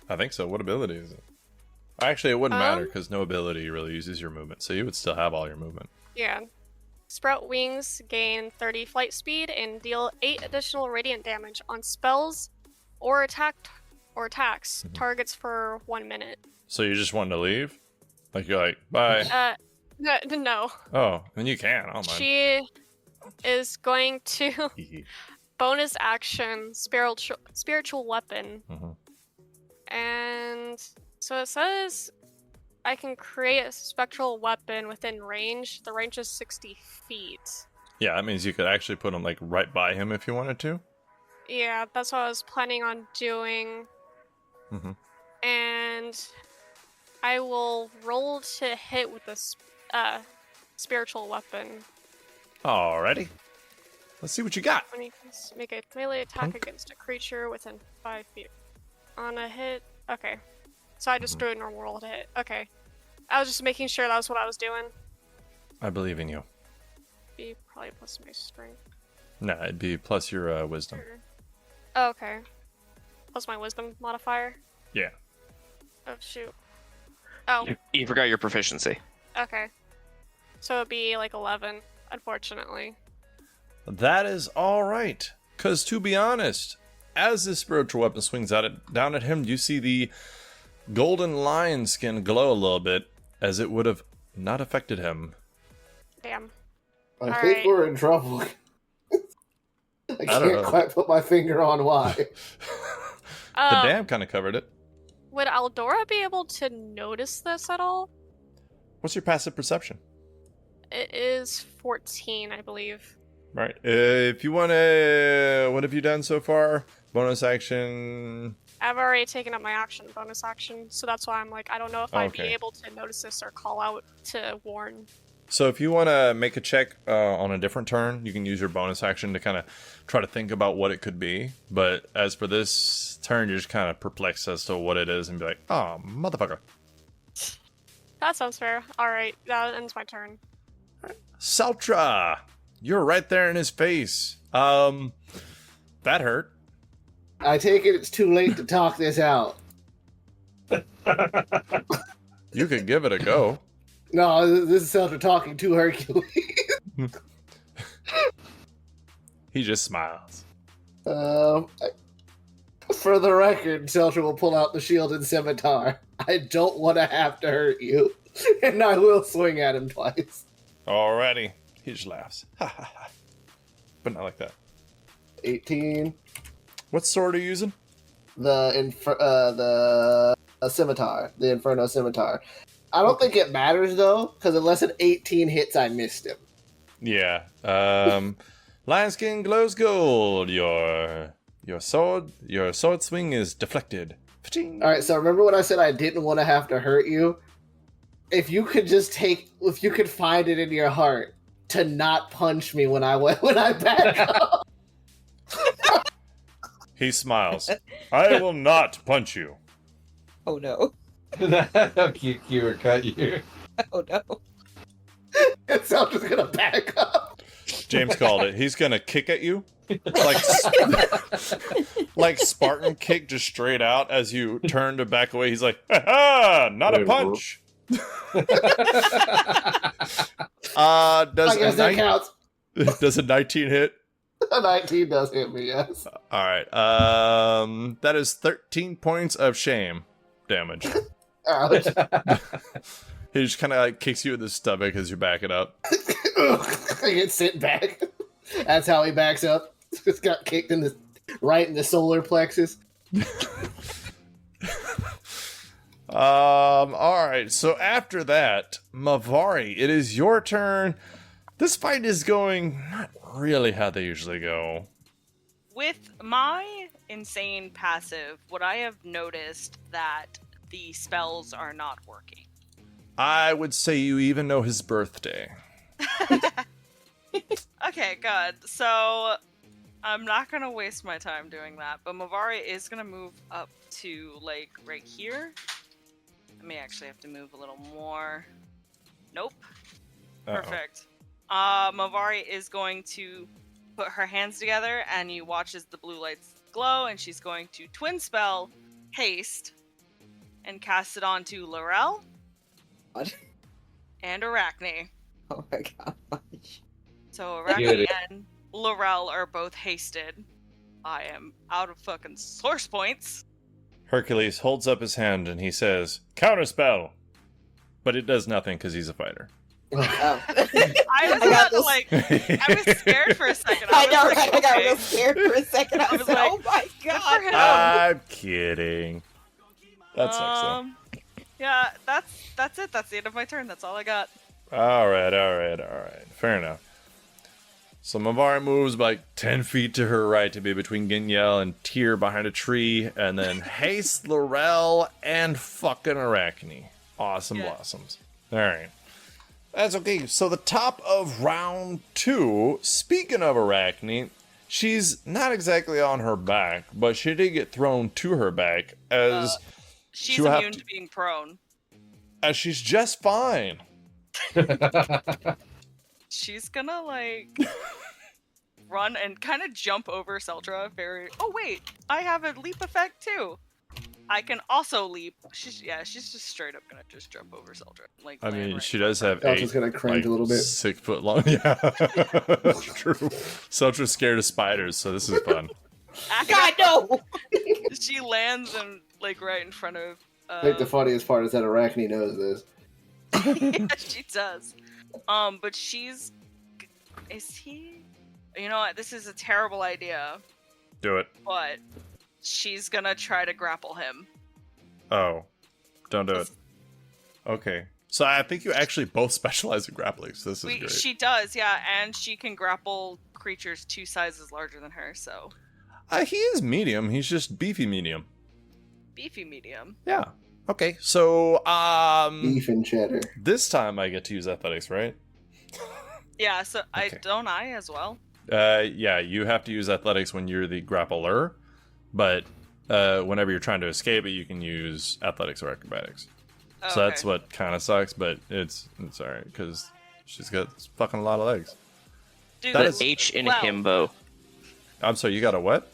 [SPEAKER 1] I think so. What ability is it? Actually, it wouldn't matter because no ability really uses your movement, so you would still have all your movement.
[SPEAKER 2] Yeah. Sprout wings gain 30 flight speed and deal 8 additional radiant damage on spells or attacks targets for 1 minute.
[SPEAKER 1] So you just wanted to leave? Like you're like, bye.
[SPEAKER 2] No.
[SPEAKER 1] Oh, then you can. I don't mind.
[SPEAKER 2] She is going to bonus action spiritual weapon. And so it says I can create a spectral weapon within range. The range is 60 feet.
[SPEAKER 1] Yeah, that means you could actually put him like right by him if you wanted to.
[SPEAKER 2] Yeah, that's what I was planning on doing. And I will roll to hit with this spiritual weapon.
[SPEAKER 1] Alrighty. Let's see what you got.
[SPEAKER 2] When you can make a melee attack against a creature within 5 feet. On a hit. Okay. So I just drew a normal roll to hit. Okay. I was just making sure that was what I was doing.
[SPEAKER 1] I believe in you.
[SPEAKER 2] Be probably plus my strength.
[SPEAKER 1] Nah, it'd be plus your wisdom.
[SPEAKER 2] Oh, okay. Plus my wisdom modifier.
[SPEAKER 1] Yeah.
[SPEAKER 2] Oh shoot. Oh.
[SPEAKER 3] You forgot your proficiency.
[SPEAKER 2] Okay. So it'd be like 11, unfortunately.
[SPEAKER 1] That is alright. Because to be honest, as this spiritual weapon swings down at him, you see the golden lion skin glow a little bit, as it would have not affected him.
[SPEAKER 2] Damn.
[SPEAKER 4] I
[SPEAKER 2] All
[SPEAKER 4] think
[SPEAKER 2] right.
[SPEAKER 4] we're in trouble. I
[SPEAKER 1] don't
[SPEAKER 4] can't
[SPEAKER 1] know.
[SPEAKER 4] quite put my finger on why.
[SPEAKER 1] The dam kind of covered it.
[SPEAKER 2] Would Aldora be able to notice this at all?
[SPEAKER 1] What's your passive perception?
[SPEAKER 2] It is 14, I believe.
[SPEAKER 1] Right. If you want to, what have you done so far? Bonus action.
[SPEAKER 2] I've already taken up my action, bonus action, so that's why I'm like, I don't know if I'd be
[SPEAKER 1] Okay.
[SPEAKER 2] able to notice this or call out to warn.
[SPEAKER 1] So if you want to make a check on a different turn, you can use your bonus action to kind of try to think about what it could be. But as for this turn, you're just kind of perplexed as to what it is and be like, oh, motherfucker.
[SPEAKER 2] That sounds fair. Alright, that ends my turn.
[SPEAKER 1] Seltra, you're right there in his face. That hurt.
[SPEAKER 4] I take it it's too late to talk this out.
[SPEAKER 1] You could give it a go.
[SPEAKER 4] No, this is Seltra talking to Hercules.
[SPEAKER 1] He just smiles.
[SPEAKER 4] For the record, Seltra will pull out the shield and scimitar. I don't want to have to hurt you, and I will swing at him twice.
[SPEAKER 1] Alrighty. He just laughs. Ha ha ha. But not like that.
[SPEAKER 4] 18.
[SPEAKER 1] What sword are you using?
[SPEAKER 4] The scimitar, the Inferno scimitar. I don't think it matters though, because unless an 18 hits, I missed him.
[SPEAKER 1] Yeah. Lion skin glows gold. Your sword swing is deflected. Fa-ching.
[SPEAKER 4] All right, so remember when I said I didn't want to have to hurt you? If you could find it in your heart to not punch me when I back up.
[SPEAKER 1] He smiles. I will not punch you.
[SPEAKER 5] Oh no.
[SPEAKER 7] How cute you were cut you.
[SPEAKER 5] Oh no.
[SPEAKER 4] And so I'm just gonna back up.
[SPEAKER 1] James called it. He's gonna kick at you, like Spartan kick, just straight out as you turn to back away. He's like, ha, not a punch.
[SPEAKER 4] I guess that counts.
[SPEAKER 1] Does a 19 hit?
[SPEAKER 4] A 19 does hit me, yes.
[SPEAKER 1] All right. That is 13 points of shame damage.
[SPEAKER 4] Ouch.
[SPEAKER 1] He just kind of like kicks you in the stomach as you back it up.
[SPEAKER 4] I get sent back. That's how he backs up. Just got kicked right in the solar plexus.
[SPEAKER 1] All right. So after that, Mavari, it is your turn. This fight is going not really how they usually go.
[SPEAKER 6] With my insane passive, would I have noticed that the spells are not working?
[SPEAKER 1] I would say you even know his birthday.
[SPEAKER 6] Okay, good. So I'm not gonna waste my time doing that, but Mavari is gonna move up to like right here. I may actually have to move a little more. Nope.
[SPEAKER 1] Uh-oh.
[SPEAKER 6] Perfect. Mavari is going to put her hands together, and you watch as the blue lights glow, and she's going to twin spell haste and cast it onto Laurel
[SPEAKER 5] What?
[SPEAKER 6] and Arachne.
[SPEAKER 5] Oh my god.
[SPEAKER 6] So Arachne and Laurel are both hasted. I am out of fucking source points.
[SPEAKER 1] Hercules holds up his hand and he says, "Counterspell," but it does nothing because he's a fighter.
[SPEAKER 5] Oh.
[SPEAKER 6] I was
[SPEAKER 5] I got
[SPEAKER 6] about to
[SPEAKER 5] this.
[SPEAKER 6] like, I was scared for a second.
[SPEAKER 5] I
[SPEAKER 6] was
[SPEAKER 5] know,
[SPEAKER 6] like,
[SPEAKER 5] right? I got
[SPEAKER 6] okay.
[SPEAKER 5] real scared for a second. I was like, oh my god.
[SPEAKER 6] him.
[SPEAKER 1] I'm kidding. That sucks though.
[SPEAKER 6] Yeah, that's it. That's the end of my turn. That's all I got.
[SPEAKER 1] All right. Fair enough. So Mavari moves like 10 feet to her right to be between Ginyel and Tyr behind a tree, and then haste Laurel and fucking Arachne. Awesome
[SPEAKER 6] Yeah.
[SPEAKER 1] blossoms. All right. That's okay. So the top of round 2, speaking of Arachne, she's not exactly on her back, but she did get thrown to her back as
[SPEAKER 6] She's
[SPEAKER 1] she'll have
[SPEAKER 6] immune to being prone.
[SPEAKER 1] as she's just fine.
[SPEAKER 6] She's gonna like run and kind of jump over Seltra. Oh wait, I have a leap effect too. I can also leap. She's just straight up gonna just jump over Seltra. Like
[SPEAKER 1] I
[SPEAKER 6] land
[SPEAKER 1] mean,
[SPEAKER 6] right
[SPEAKER 1] she
[SPEAKER 6] in front
[SPEAKER 1] does
[SPEAKER 6] of
[SPEAKER 1] have
[SPEAKER 6] her.
[SPEAKER 4] Seltra's gonna cringe a little bit.
[SPEAKER 1] 6 foot long. Yeah, true. Seltra's scared of spiders, so this is fun.
[SPEAKER 5] God, no!
[SPEAKER 6] She lands and like right in front of
[SPEAKER 4] I think the funniest part is that Arachne knows this.
[SPEAKER 6] Yeah, she does. But she's. Is he? You know what? This is a terrible idea.
[SPEAKER 1] Do it.
[SPEAKER 6] But she's gonna try to grapple him.
[SPEAKER 1] Oh, don't do it. Okay. So I think you actually both specialize in grappling, so this is great.
[SPEAKER 6] She does, yeah, and she can grapple creatures 2 sizes larger than her, so.
[SPEAKER 1] He is medium. He's just beefy medium.
[SPEAKER 6] Beefy medium.
[SPEAKER 1] Yeah. Okay. So
[SPEAKER 4] Beef and cheddar.
[SPEAKER 1] this time I get to use athletics, right?
[SPEAKER 6] Yeah, so
[SPEAKER 1] Okay.
[SPEAKER 6] I as well.
[SPEAKER 1] Yeah, you have to use athletics when you're the grappler, but whenever you're trying to escape it, you can use athletics or acrobatics.
[SPEAKER 6] Oh,
[SPEAKER 1] So that's
[SPEAKER 6] okay.
[SPEAKER 1] what kind of sucks, but it's alright because she's got fucking a lot of legs.
[SPEAKER 6] Do
[SPEAKER 1] That is-
[SPEAKER 3] H in
[SPEAKER 6] well.
[SPEAKER 3] himbo.
[SPEAKER 1] I'm sorry, you got a what?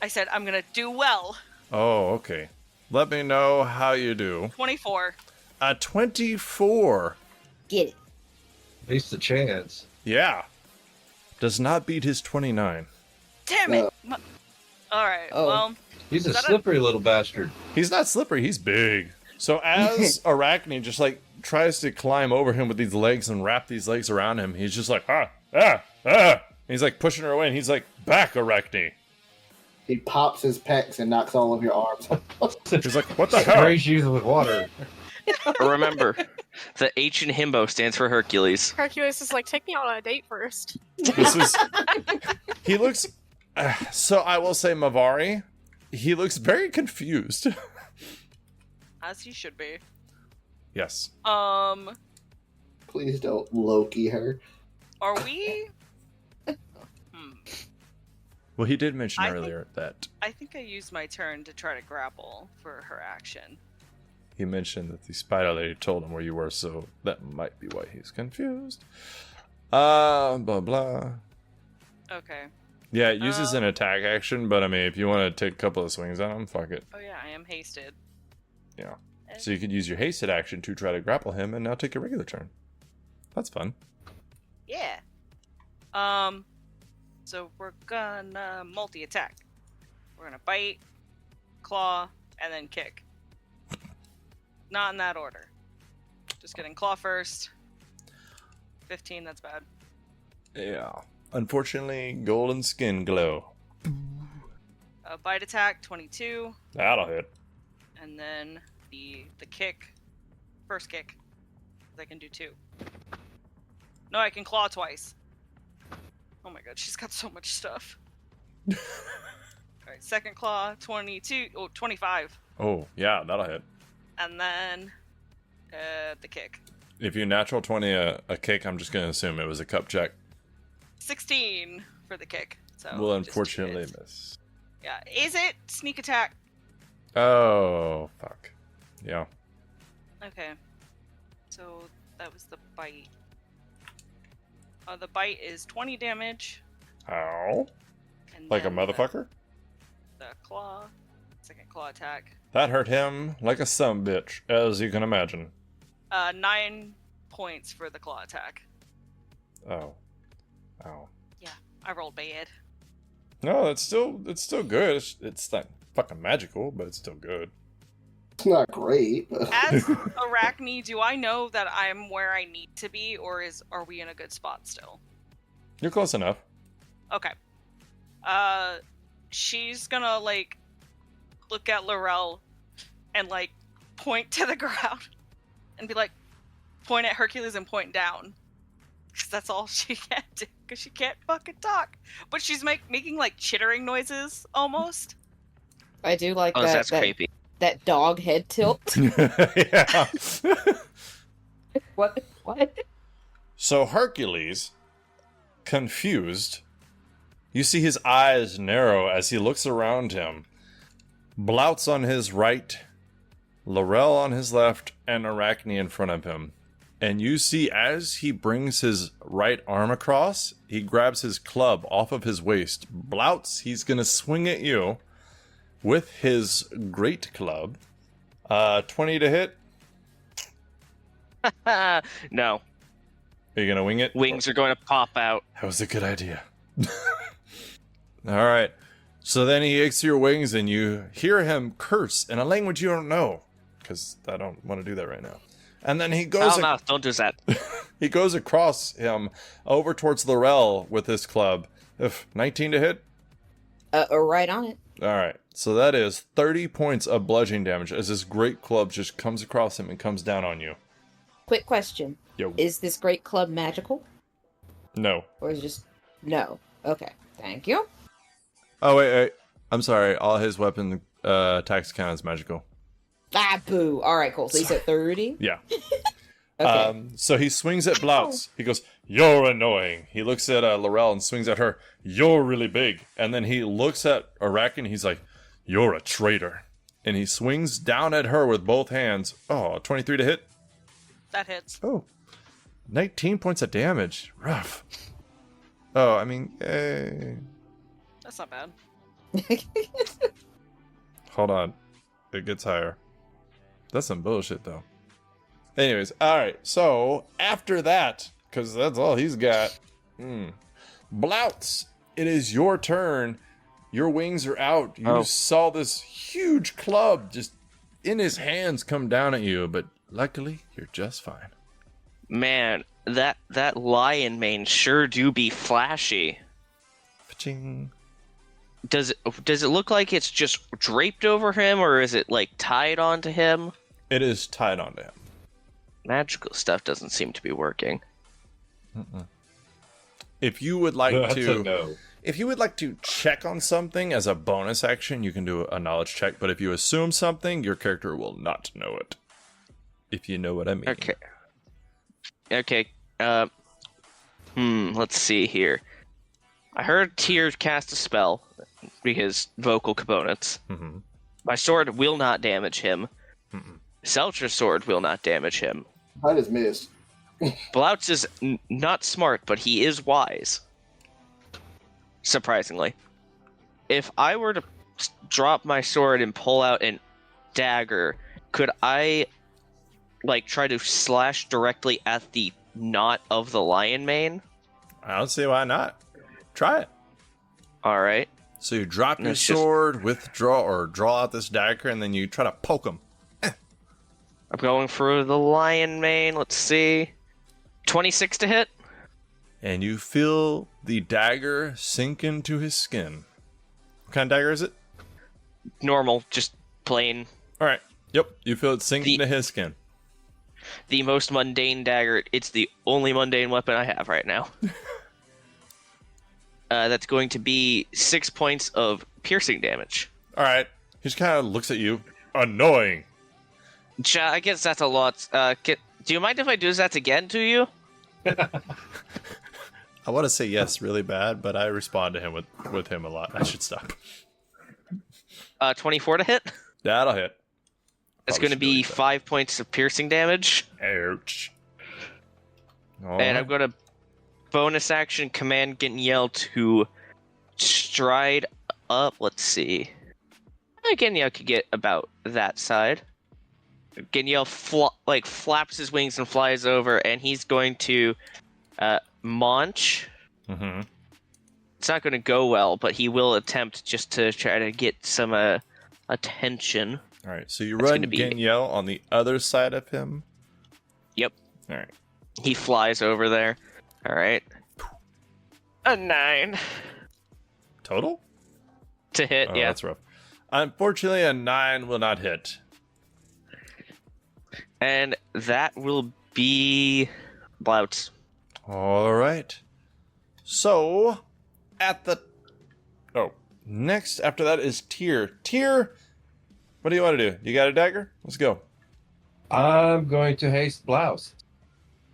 [SPEAKER 6] I said I'm gonna do well.
[SPEAKER 1] Oh, okay. Let me know how you do.
[SPEAKER 6] 24.
[SPEAKER 1] A 24.
[SPEAKER 5] Get it.
[SPEAKER 7] At least a chance.
[SPEAKER 1] Yeah. Does not beat his 29.
[SPEAKER 6] Damn it! Alright,
[SPEAKER 5] Oh.
[SPEAKER 6] well,
[SPEAKER 7] He's a
[SPEAKER 6] Is that a-
[SPEAKER 7] slippery little bastard.
[SPEAKER 1] He's not slippery, he's big. So as Arachne just like tries to climb over him with these legs and wrap these legs around him, he's just like, And he's like pushing her away and he's like, back, Arachne.
[SPEAKER 4] He pops his pecs and knocks all of your arms off.
[SPEAKER 1] He's like, what the hell?
[SPEAKER 7] Sprays you with water.
[SPEAKER 3] Remember, the H in himbo stands for Hercules.
[SPEAKER 2] Hercules is like, take me on a date first.
[SPEAKER 1] This is. He looks. So I will say, Mavari, he looks very confused.
[SPEAKER 6] as he should be.
[SPEAKER 1] Yes.
[SPEAKER 4] Please don't Loki her.
[SPEAKER 6] Are we?
[SPEAKER 1] Well, he did mention
[SPEAKER 6] I think-
[SPEAKER 1] earlier that
[SPEAKER 6] I think I used my turn to try to grapple for her action.
[SPEAKER 1] he mentioned that the spider lady told him where you were, so that might be why he's confused. Blah blah.
[SPEAKER 6] Okay.
[SPEAKER 1] Yeah, it uses an attack action, but I mean, if you want to take a couple of swings at him, fuck it.
[SPEAKER 6] Oh yeah, I am hasted.
[SPEAKER 1] Yeah. So you could use your hasted action to try to grapple him, and now take a regular turn. That's fun.
[SPEAKER 6] Yeah. So we're gonna multi-attack. We're gonna bite, claw, and then kick. Not in that order. Just kidding. Claw first. 15, that's bad.
[SPEAKER 1] Yeah. Unfortunately, golden skin glow.
[SPEAKER 6] Bite attack, 22.
[SPEAKER 1] That'll hit.
[SPEAKER 6] And then the kick. First kick. I can do 2. No, I can claw twice. Oh my god, she's got so much stuff. Alright, second claw, 22. Oh, 25.
[SPEAKER 1] Oh, yeah, that'll hit.
[SPEAKER 6] And then the kick.
[SPEAKER 1] If you natural 20 a kick, I'm just going to assume it was a cup check.
[SPEAKER 6] 16 for the kick. So
[SPEAKER 1] Will
[SPEAKER 6] just 2
[SPEAKER 1] unfortunately
[SPEAKER 6] hits.
[SPEAKER 1] miss.
[SPEAKER 6] Yeah, is it sneak attack?
[SPEAKER 1] Oh, fuck. Yeah.
[SPEAKER 6] Okay. So that was the bite. The bite is 20 damage.
[SPEAKER 1] How?
[SPEAKER 6] And
[SPEAKER 1] Like a
[SPEAKER 6] then
[SPEAKER 1] motherfucker?
[SPEAKER 6] The claw. Second claw attack.
[SPEAKER 1] That hurt him like a sumbitch, as you can imagine.
[SPEAKER 6] 9 points for the claw attack.
[SPEAKER 1] Oh. Oh.
[SPEAKER 6] I rolled bad.
[SPEAKER 1] No, it's still good. It's not fucking magical, but it's still good.
[SPEAKER 4] It's not great, but
[SPEAKER 6] As Arachne, do I know that I'm where I need to be, or are we in a good spot still?
[SPEAKER 1] You're close enough.
[SPEAKER 6] Okay. She's gonna like look at Laurel and like point to the ground and be like, point at Hercules and point down. Because that's all she can do. Because she can't fucking talk. But she's making like chittering noises almost.
[SPEAKER 5] I do like
[SPEAKER 3] Oh,
[SPEAKER 5] that.
[SPEAKER 3] that's
[SPEAKER 5] that,
[SPEAKER 3] creepy.
[SPEAKER 5] that dog head tilt.
[SPEAKER 1] Yeah.
[SPEAKER 5] What?
[SPEAKER 1] So Hercules, confused, you see his eyes narrow as he looks around him. Blouts on his right, Laurel on his left, and Arachne in front of him. And you see as he brings his right arm across, he grabs his club off of his waist. Blouts, he's going to swing at you with his great club. 20 to hit.
[SPEAKER 3] No.
[SPEAKER 1] Are you going to wing it?
[SPEAKER 3] Wings are going to pop out.
[SPEAKER 1] That was a good idea. All right. So then he aches your wings and you hear him curse in a language you don't know. because I don't want to do that right now. And then he goes.
[SPEAKER 3] Oh, no, don't do that.
[SPEAKER 1] He goes across him over towards Laurel with his club. 19 to hit.
[SPEAKER 5] Right on it.
[SPEAKER 1] All right, so that is 30 points of bludgeoning damage as this great club just comes across him and comes down on you.
[SPEAKER 5] Quick question.
[SPEAKER 1] Yo.
[SPEAKER 5] Is this great club magical?
[SPEAKER 1] No.
[SPEAKER 5] Or is it just... No. Okay. Thank you.
[SPEAKER 1] Oh, wait. I'm sorry. All his weapon attacks count as magical.
[SPEAKER 5] Ah, boo. Alright, cool. So he's at 30?
[SPEAKER 1] Yeah.
[SPEAKER 5] Okay.
[SPEAKER 1] So he swings at Bloutz. He goes, "You're annoying." He looks at Laurel and swings at her. "You're really big." And then he looks at Arakin. He's like, "You're a traitor." And he swings down at her with both hands. Oh, 23 to hit.
[SPEAKER 6] That hits.
[SPEAKER 1] Oh, 19 points of damage. Rough. Oh, I mean,
[SPEAKER 6] That's not bad.
[SPEAKER 1] hold on. It gets higher. That's some bullshit, though. Anyways, alright. So, after that, because that's all he's got. Bloutz, it is your turn. Your wings are out. You saw this huge club just in his hands come down at you, but luckily, you're just fine.
[SPEAKER 3] Man, that lion mane sure do be flashy.
[SPEAKER 1] Paching.
[SPEAKER 3] Does it look like it's just draped over him, or is it like tied onto him?
[SPEAKER 1] It is tied onto him.
[SPEAKER 3] Magical stuff doesn't seem to be working.
[SPEAKER 1] If you would like
[SPEAKER 7] That's
[SPEAKER 1] to,
[SPEAKER 7] a no.
[SPEAKER 1] if you would like to check on something as a bonus action, you can do a knowledge check. But if you assume something, your character will not know it. If you know what I mean.
[SPEAKER 3] Okay. Let's see here. I heard Tyr cast a spell because vocal components.
[SPEAKER 1] Mm-hmm.
[SPEAKER 3] My sword will not damage him. Seltra's sword will not damage him.
[SPEAKER 4] I just missed.
[SPEAKER 3] Bloutz is not smart, but he is wise. Surprisingly. If I were to drop my sword and pull out a dagger, could I, like, try to slash directly at the knot of the lion mane?
[SPEAKER 1] I don't see why not. Try it.
[SPEAKER 3] Alright.
[SPEAKER 1] So you drop your
[SPEAKER 3] It's just-
[SPEAKER 1] sword, withdraw, or draw out this dagger, and then you try to poke him.
[SPEAKER 3] I'm going for the lion mane. Let's see. 26 to hit.
[SPEAKER 1] And you feel the dagger sink into his skin. What kind of dagger is it?
[SPEAKER 3] Normal, just plain.
[SPEAKER 1] Alright. Yep, you feel it sink into his skin.
[SPEAKER 3] The most mundane dagger. It's the only mundane weapon I have right now. That's going to be 6 points of piercing damage.
[SPEAKER 1] Alright. He just kind of looks at you. Annoying.
[SPEAKER 3] I guess that's a lot. Do you mind if I do that again to you?
[SPEAKER 1] I want to say yes really bad, but I respond to him with him a lot. I should stop.
[SPEAKER 3] 24 to hit.
[SPEAKER 1] That'll hit.
[SPEAKER 3] It's
[SPEAKER 1] Probably
[SPEAKER 3] going to
[SPEAKER 1] should
[SPEAKER 3] be
[SPEAKER 1] delete that.
[SPEAKER 3] 5 points of piercing damage.
[SPEAKER 1] Ouch.
[SPEAKER 3] And I'm going to bonus action command Geniel to stride up. Let's see. Geniel could get about that side. Geniel flaps his wings and flies over, and he's going to launch.
[SPEAKER 1] Mm-hmm.
[SPEAKER 3] It's not going to go well, but he will attempt just to try to get some attention.
[SPEAKER 1] All right, so you
[SPEAKER 3] That's
[SPEAKER 1] run
[SPEAKER 3] gonna be-
[SPEAKER 1] Geniel on the other side of him.
[SPEAKER 3] Yep.
[SPEAKER 1] All right.
[SPEAKER 3] He flies over there. All right. A 9
[SPEAKER 1] Total?
[SPEAKER 3] to hit.
[SPEAKER 1] Oh,
[SPEAKER 3] Yeah.
[SPEAKER 1] that's rough. Unfortunately, a 9 will not hit.
[SPEAKER 3] And that will be Bloutz.
[SPEAKER 1] All right. So, next after that is Tyr. Tyr, what do you want to do? You got a dagger? Let's go.
[SPEAKER 7] I'm going to haste blouse.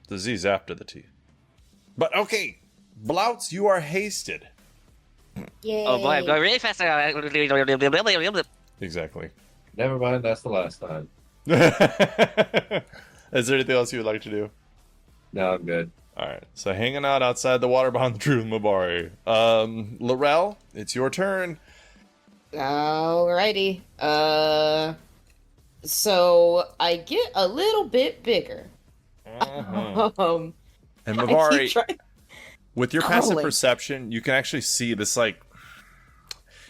[SPEAKER 1] The Z's after the T. But okay, Bloutz, you are hasted.
[SPEAKER 5] Yay.
[SPEAKER 3] Oh boy, I'm going really fast.
[SPEAKER 1] Exactly.
[SPEAKER 7] Never mind, that's the last time.
[SPEAKER 1] Is there anything else you would like to do?
[SPEAKER 7] No, I'm good.
[SPEAKER 1] All right. So hanging out outside the water behind the tree with Mabari. Laurel, it's your turn.
[SPEAKER 5] Alrighty. So I get a little bit bigger.
[SPEAKER 1] And
[SPEAKER 5] I keep
[SPEAKER 1] Mabari,
[SPEAKER 5] trying-
[SPEAKER 1] with your passive
[SPEAKER 5] Crawling.
[SPEAKER 1] perception, you can actually see this, like,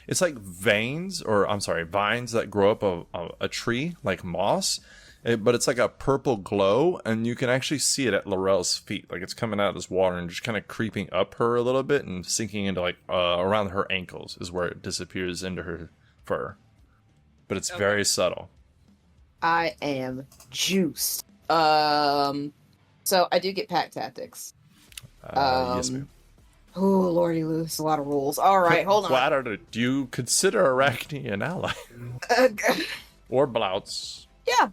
[SPEAKER 1] It's like vines, or I'm sorry, vines that grow up a tree, like moss. But it's like a purple glow, and you can actually see it at Laurel's feet. Like it's coming out of this water and just kind of creeping up her a little bit and sinking into like around her ankles is where it disappears into her fur. But it's very subtle.
[SPEAKER 5] I am juiced. So I do get pack tactics.
[SPEAKER 1] Yes, ma'am.
[SPEAKER 5] Oh, lordy, Lou, a lot of rules. All right, hold on.
[SPEAKER 1] Flattered. Do you consider Arachne an ally? Or Blouts?
[SPEAKER 5] Yeah.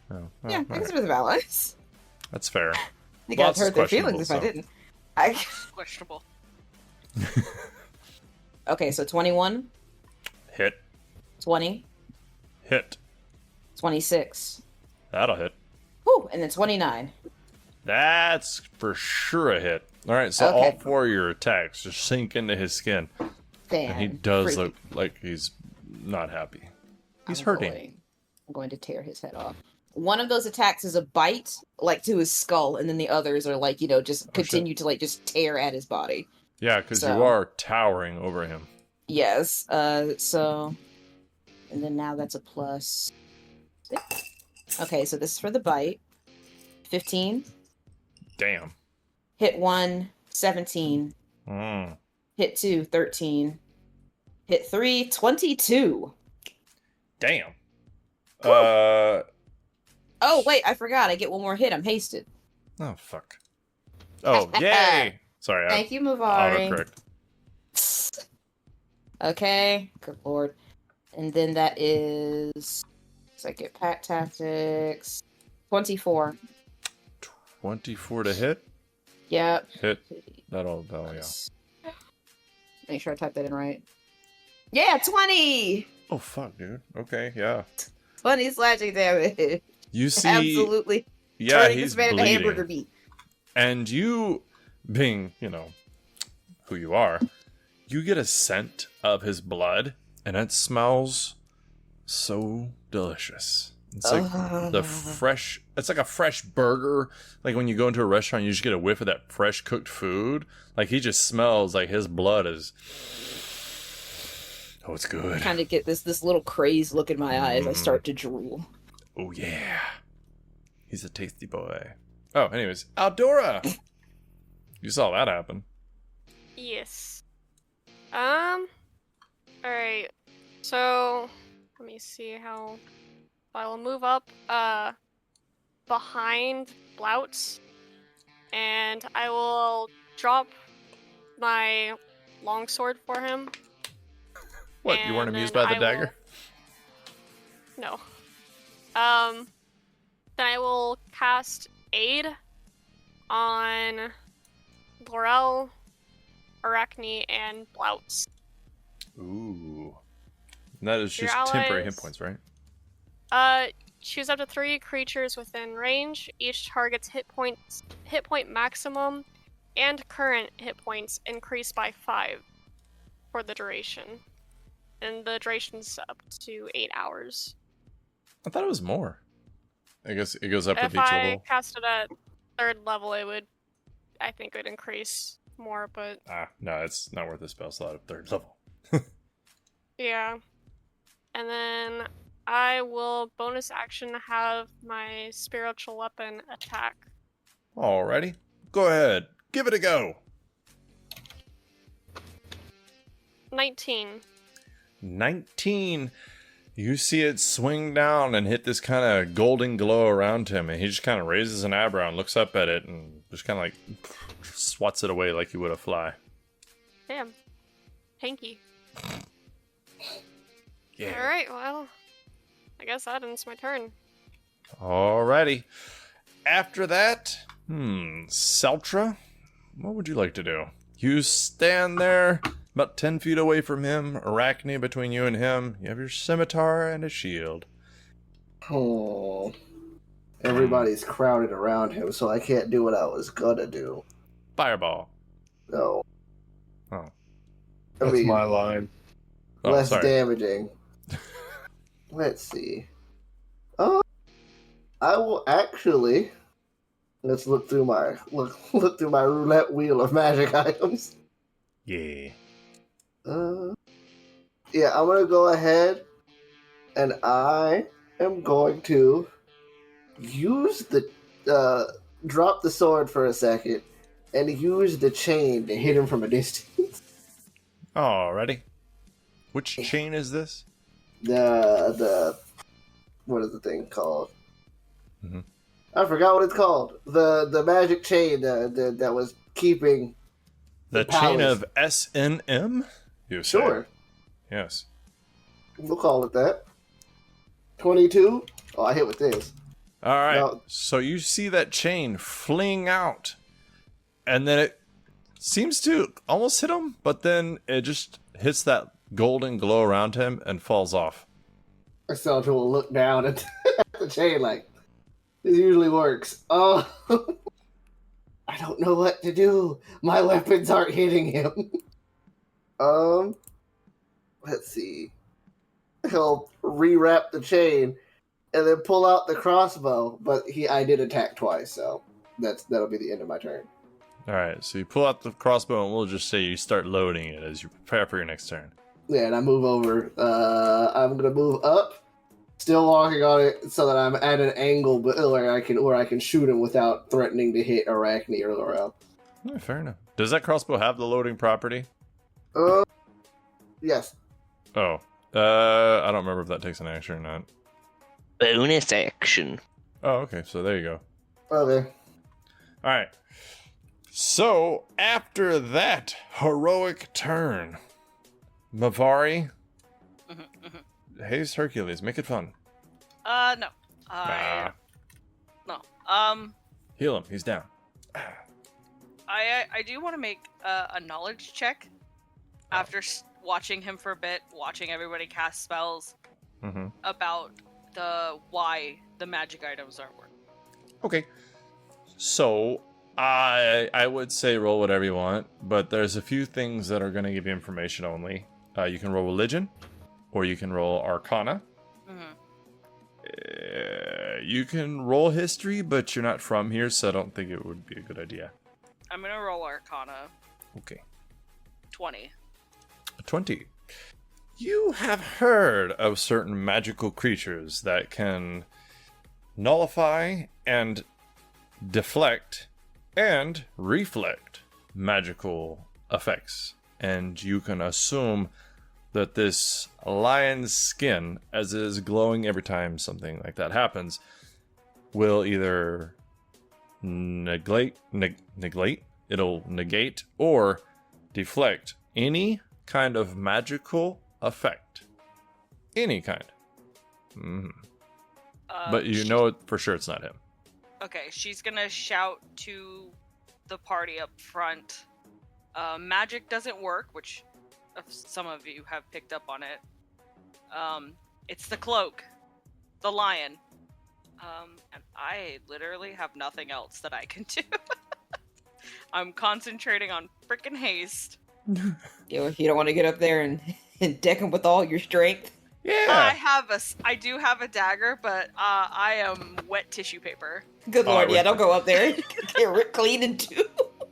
[SPEAKER 1] Oh,
[SPEAKER 5] Yeah, I
[SPEAKER 1] all right.
[SPEAKER 5] consider them allies.
[SPEAKER 1] That's fair.
[SPEAKER 5] I think I'd
[SPEAKER 1] Blouts is
[SPEAKER 5] hurt their feelings if
[SPEAKER 1] questionable,
[SPEAKER 5] I didn't.
[SPEAKER 6] Questionable.
[SPEAKER 5] Okay, so 21,
[SPEAKER 1] Hit.
[SPEAKER 5] 20,
[SPEAKER 1] Hit.
[SPEAKER 5] 26.
[SPEAKER 1] That'll hit.
[SPEAKER 5] Whew, and then 29.
[SPEAKER 1] That's for sure a hit. All right, so
[SPEAKER 5] Okay.
[SPEAKER 1] all 4 of your attacks just sink into his skin. And he does look like he's not happy. He's hurting.
[SPEAKER 5] I'm going to tear his head off. One of those attacks is a bite, like to his skull, and then the others are like, just continue to like just tear at his body.
[SPEAKER 1] Yeah, because
[SPEAKER 5] So-
[SPEAKER 1] you are towering over him.
[SPEAKER 5] Yes. So, and then now that's a plus 6. Okay, so this is for the bite. 15.
[SPEAKER 1] Damn.
[SPEAKER 5] Hit 1, 17.
[SPEAKER 1] Mm.
[SPEAKER 5] Hit 2, 13. Hit 3, 22.
[SPEAKER 1] Damn.
[SPEAKER 5] Oh, wait, I forgot. I get one more hit. I'm hasted.
[SPEAKER 1] Oh, fuck. Oh, yay! Sorry,
[SPEAKER 5] Thank you, Mavari.
[SPEAKER 1] autocorrect.
[SPEAKER 5] Okay. Good lord. And then that is... So I get pack tactics. 24.
[SPEAKER 1] 24 to hit?
[SPEAKER 5] Yep.
[SPEAKER 1] Hit. That'll yeah.
[SPEAKER 5] Make sure I type that in right. Yeah, 20!
[SPEAKER 1] Oh, fuck, dude. Okay, yeah.
[SPEAKER 5] 20 slashing damage.
[SPEAKER 1] You see...
[SPEAKER 5] Absolutely.
[SPEAKER 1] Yeah,
[SPEAKER 5] Turning
[SPEAKER 1] he's
[SPEAKER 5] this man into
[SPEAKER 1] bleeding.
[SPEAKER 5] hamburger meat.
[SPEAKER 1] And you, being, who you are, you get a scent of his blood, and it smells so delicious. It's like the fresh, it's like a fresh burger. Like when you go into a restaurant, you just get a whiff of that fresh cooked food. Like he just smells like his blood is, oh, it's good.
[SPEAKER 5] Kind of get this little crazed look in my eyes. I start to drool.
[SPEAKER 1] Oh, yeah. He's a tasty boy. Oh, anyways, Aldora! You saw that happen.
[SPEAKER 2] Yes. Alright. So, let me see how... I will move up, behind Blouts, and I will drop my longsword for him.
[SPEAKER 1] What, you weren't
[SPEAKER 2] And
[SPEAKER 1] amused
[SPEAKER 2] then
[SPEAKER 1] by the
[SPEAKER 2] I
[SPEAKER 1] dagger?
[SPEAKER 2] No. Then I will cast Aid on Laurel, Arachne, and Blouts.
[SPEAKER 1] Ooh. And that is
[SPEAKER 2] Your
[SPEAKER 1] just temporary hit
[SPEAKER 2] allies-
[SPEAKER 1] points, right?
[SPEAKER 2] Choose up to 3 creatures within range. Each target's hit point maximum and current hit points increase by 5 for the duration. And the duration's up to 8 hours.
[SPEAKER 1] I thought it was more. I guess it goes up with
[SPEAKER 2] If
[SPEAKER 1] each
[SPEAKER 2] I
[SPEAKER 1] level.
[SPEAKER 2] cast it at 3rd level, I think it would increase more, but
[SPEAKER 1] No, it's not worth a spell slot at 3rd level.
[SPEAKER 2] yeah. And then I will bonus action have my spiritual weapon attack.
[SPEAKER 1] Alrighty. Go ahead. Give it a go.
[SPEAKER 2] 19.
[SPEAKER 1] 19. You see it swing down and hit this kind of golden glow around him, and he just kind of raises an eyebrow and looks up at it and just kind of like swats it away like you would a fly.
[SPEAKER 2] Damn. Hanky.
[SPEAKER 1] Yeah.
[SPEAKER 2] Alright, well, I guess that ends my turn.
[SPEAKER 1] Alrighty. After that, Seltra, what would you like to do? You stand there about 10 feet away from him, Arachne between you and him. You have your scimitar and a shield.
[SPEAKER 4] Oh. Everybody's crowded around him, so I can't do what I was gonna do.
[SPEAKER 1] Fireball.
[SPEAKER 4] No.
[SPEAKER 1] Oh.
[SPEAKER 4] I
[SPEAKER 7] That's
[SPEAKER 4] mean,
[SPEAKER 7] my line.
[SPEAKER 1] Oh,
[SPEAKER 4] less
[SPEAKER 1] sorry.
[SPEAKER 4] damaging. Let's see. Oh, I will actually. Let's look through my look through my roulette wheel of magic items.
[SPEAKER 1] Yeah.
[SPEAKER 4] Yeah, I'm gonna go ahead and I am going to use the drop the sword for a second and use the chain to hit him from a distance.
[SPEAKER 1] Alrighty. Which chain is this?
[SPEAKER 4] The what is the thing called?
[SPEAKER 1] Mhm.
[SPEAKER 4] I forgot what it's called. The magic chain that was keeping
[SPEAKER 1] The chain
[SPEAKER 4] palace.
[SPEAKER 1] of S&M? You say?
[SPEAKER 4] Sure,
[SPEAKER 1] Yes.
[SPEAKER 4] we'll call it that. 22. Oh, I hit with this.
[SPEAKER 1] Alright.
[SPEAKER 4] No.
[SPEAKER 1] So you see that chain fling out. And then it seems to almost hit him, but then it just hits that golden glow around him and falls off.
[SPEAKER 4] Selja will look down at the chain like, this usually works. Oh, I don't know what to do. My weapons aren't hitting him. Let's see. He'll rewrap the chain and then pull out the crossbow. But I did attack twice, so that'll be the end of my turn.
[SPEAKER 1] Alright, so you pull out the crossbow and we'll just say you start loading it as you prepare for your next turn.
[SPEAKER 4] Yeah, and I move over. I'm gonna move up, still walking on it, so that I'm at an angle, but where I can shoot him without threatening to hit Arachne or Laurel.
[SPEAKER 1] Fair enough. Does that crossbow have the loading property?
[SPEAKER 4] Yes.
[SPEAKER 1] Oh. I don't remember if that takes an action or not.
[SPEAKER 3] Bonus action.
[SPEAKER 1] Oh, okay. So there you go.
[SPEAKER 4] Okay.
[SPEAKER 1] Alright. So, after that heroic turn, Mavari, haste Hercules, make it fun.
[SPEAKER 6] No. No.
[SPEAKER 1] Heal him, he's down.
[SPEAKER 6] I do want to make a knowledge check after watching him for a bit, watching everybody cast spells about why the magic items aren't working.
[SPEAKER 1] Okay. So, I would say roll whatever you want, but there's a few things that are going to give you information only. You can roll religion, or you can roll arcana. You can roll history, but you're not from here, so I don't think it would be a good idea.
[SPEAKER 6] I'm gonna roll arcana.
[SPEAKER 1] Okay.
[SPEAKER 6] 20.
[SPEAKER 1] 20. You have heard of certain magical creatures that can nullify and deflect and reflect magical effects. And you can assume that this lion's skin, as it is glowing every time something like that happens, will either negate, it'll negate or deflect any kind of magical effect. Any kind. But you know it for sure it's not him.
[SPEAKER 6] Okay, she's gonna shout to the party up front. Magic doesn't work, which some of you have picked up on it. It's the cloak, the lion. And I literally have nothing else that I can do. I'm concentrating on frickin' haste.
[SPEAKER 5] You don't want to get up there and deck him with all your strength?
[SPEAKER 1] Yeah.
[SPEAKER 6] I do have a dagger, but I am wet tissue paper.
[SPEAKER 5] Good
[SPEAKER 1] Oh,
[SPEAKER 5] lord,
[SPEAKER 1] I
[SPEAKER 5] yeah,
[SPEAKER 1] wish-
[SPEAKER 5] don't go up there. Get ripped clean in two.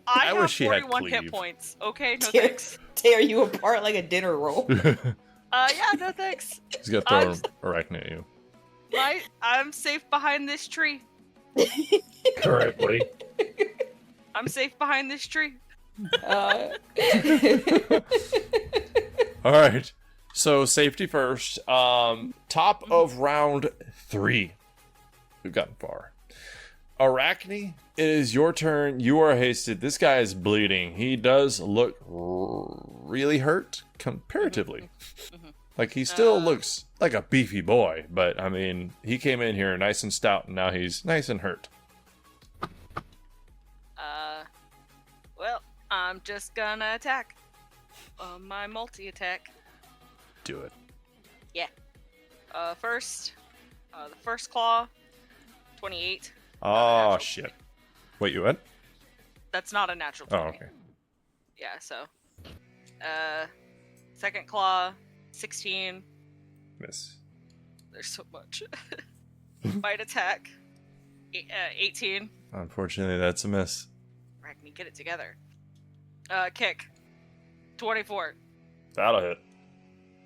[SPEAKER 6] I
[SPEAKER 1] I
[SPEAKER 6] have
[SPEAKER 1] wish she had
[SPEAKER 6] 41 hit
[SPEAKER 1] cleave.
[SPEAKER 6] points. Okay, no
[SPEAKER 5] Tear,
[SPEAKER 6] thanks.
[SPEAKER 5] tear you apart like a dinner roll.
[SPEAKER 6] Yeah, no thanks.
[SPEAKER 1] He's gonna throw Arachne at you.
[SPEAKER 6] I'm safe behind this tree.
[SPEAKER 7] Currently.
[SPEAKER 6] I'm safe behind this tree.
[SPEAKER 1] Alright. So safety first. Top of round 3. We've gotten far. Arachne, it is your turn. You are hasted. This guy is bleeding. He does look really hurt comparatively. Like he still looks like a beefy boy, but I mean, he came in here nice and stout and now he's nice and hurt.
[SPEAKER 6] Well, I'm just gonna attack. My multi-attack.
[SPEAKER 1] Do it.
[SPEAKER 6] Yeah. First, the first claw, 28.
[SPEAKER 1] Oh,
[SPEAKER 6] natural
[SPEAKER 1] shit.
[SPEAKER 6] 20.
[SPEAKER 1] Wait, you what?
[SPEAKER 6] That's not a natural
[SPEAKER 1] Oh,
[SPEAKER 6] 20.
[SPEAKER 1] okay.
[SPEAKER 6] Yeah, so. Second claw, 16.
[SPEAKER 1] Miss.
[SPEAKER 6] There's so much. Bite attack, 18.
[SPEAKER 1] Unfortunately, that's a miss.
[SPEAKER 6] Arachne, get it together. Kick, 24.
[SPEAKER 1] That'll hit.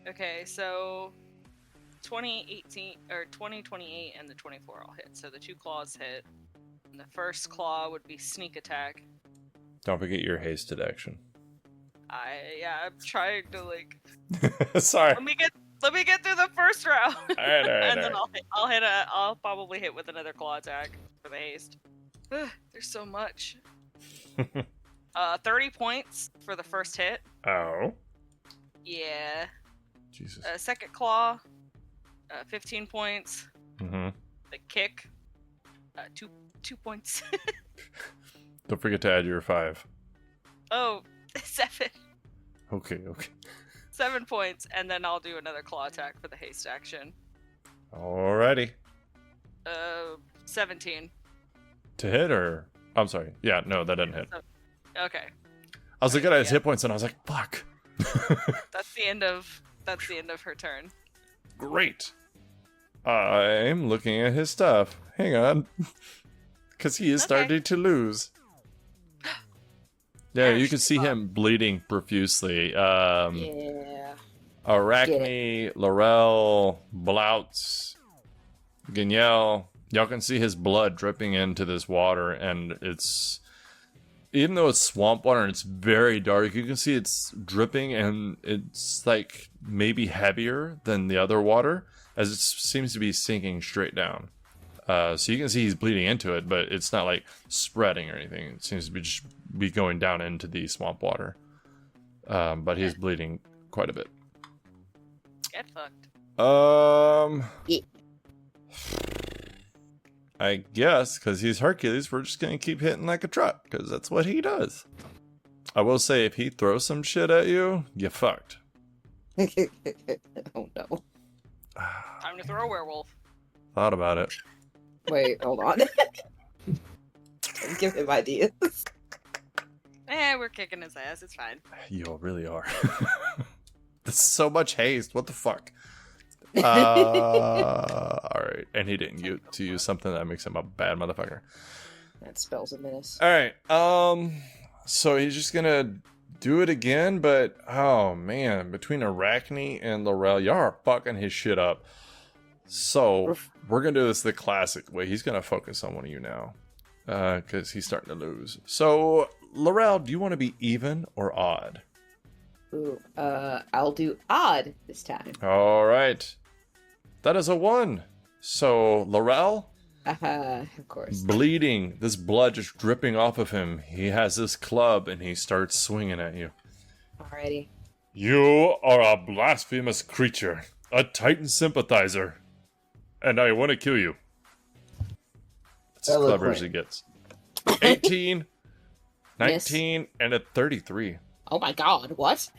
[SPEAKER 6] Okay, so 2018 or 2028 and the 24 all hit. So the 2 claws hit. And the first claw would be sneak attack.
[SPEAKER 1] Don't forget your hasted action.
[SPEAKER 6] I'm trying to like.
[SPEAKER 1] Sorry.
[SPEAKER 6] Let me get through the first round.
[SPEAKER 1] All right,
[SPEAKER 6] And then I'll probably hit with another claw attack for the haste. There's so much. 30 points for the first hit.
[SPEAKER 1] Oh.
[SPEAKER 6] Yeah.
[SPEAKER 1] Jesus.
[SPEAKER 6] Second claw, 15 points.
[SPEAKER 1] Mm-hmm.
[SPEAKER 6] The kick, 2 points.
[SPEAKER 1] Don't forget to add your 5.
[SPEAKER 6] Oh, 7.
[SPEAKER 1] Okay.
[SPEAKER 6] 7 points, and then I'll do another claw attack for the haste action.
[SPEAKER 1] Alrighty.
[SPEAKER 6] 17.
[SPEAKER 1] To hit or... I'm sorry. Yeah, no, that didn't hit.
[SPEAKER 6] Okay.
[SPEAKER 1] I was looking at his hit points and I was like, fuck.
[SPEAKER 6] That's the end of her turn.
[SPEAKER 1] Great. I'm looking at his stuff. Hang on. Because he is starting to lose. Yeah, you can see him bleeding profusely.
[SPEAKER 5] Yeah.
[SPEAKER 1] Arachne, Laurel, Bloutz, Guignel. Y'all can see his blood dripping into this water, and it's... Even though it's swamp water and it's very dark, you can see it's dripping, and it's like maybe heavier than the other water, as it seems to be sinking straight down. So you can see he's bleeding into it, but it's not like spreading or anything. It seems to be just be going down into the swamp water. But he's bleeding quite a bit.
[SPEAKER 6] Get fucked.
[SPEAKER 5] Yeah.
[SPEAKER 1] I guess, because he's Hercules, we're just going to keep hitting like a truck, because that's what he does. I will say, if he throws some shit at you, you fucked.
[SPEAKER 5] Oh no.
[SPEAKER 6] Time to throw a werewolf.
[SPEAKER 1] Thought about it.
[SPEAKER 5] Wait, hold on. Give him ideas.
[SPEAKER 6] We're kicking his ass. It's fine.
[SPEAKER 1] You really are. That's so much haste. What the fuck? Alright. And he didn't get to use something that makes him a bad motherfucker.
[SPEAKER 5] That spells a menace.
[SPEAKER 1] Alright. So he's just gonna do it again, but oh man, between Arachne and Laurel, y'all are fucking his shit up. So we're gonna do this the classic way. He's gonna focus on one of you now. Because he's starting to lose. So, Laurel, do you want to be even or odd?
[SPEAKER 5] Ooh, I'll do odd this time.
[SPEAKER 1] All right. That is a 1. So, Laurel,
[SPEAKER 5] Of course.
[SPEAKER 1] bleeding, this blood just dripping off of him. He has this club and he starts swinging at you.
[SPEAKER 5] Alrighty.
[SPEAKER 1] You are a blasphemous creature, a Titan sympathizer, and I want to kill you. It's as clever as he gets. 18, 19, and a 33.
[SPEAKER 5] Oh my god, what?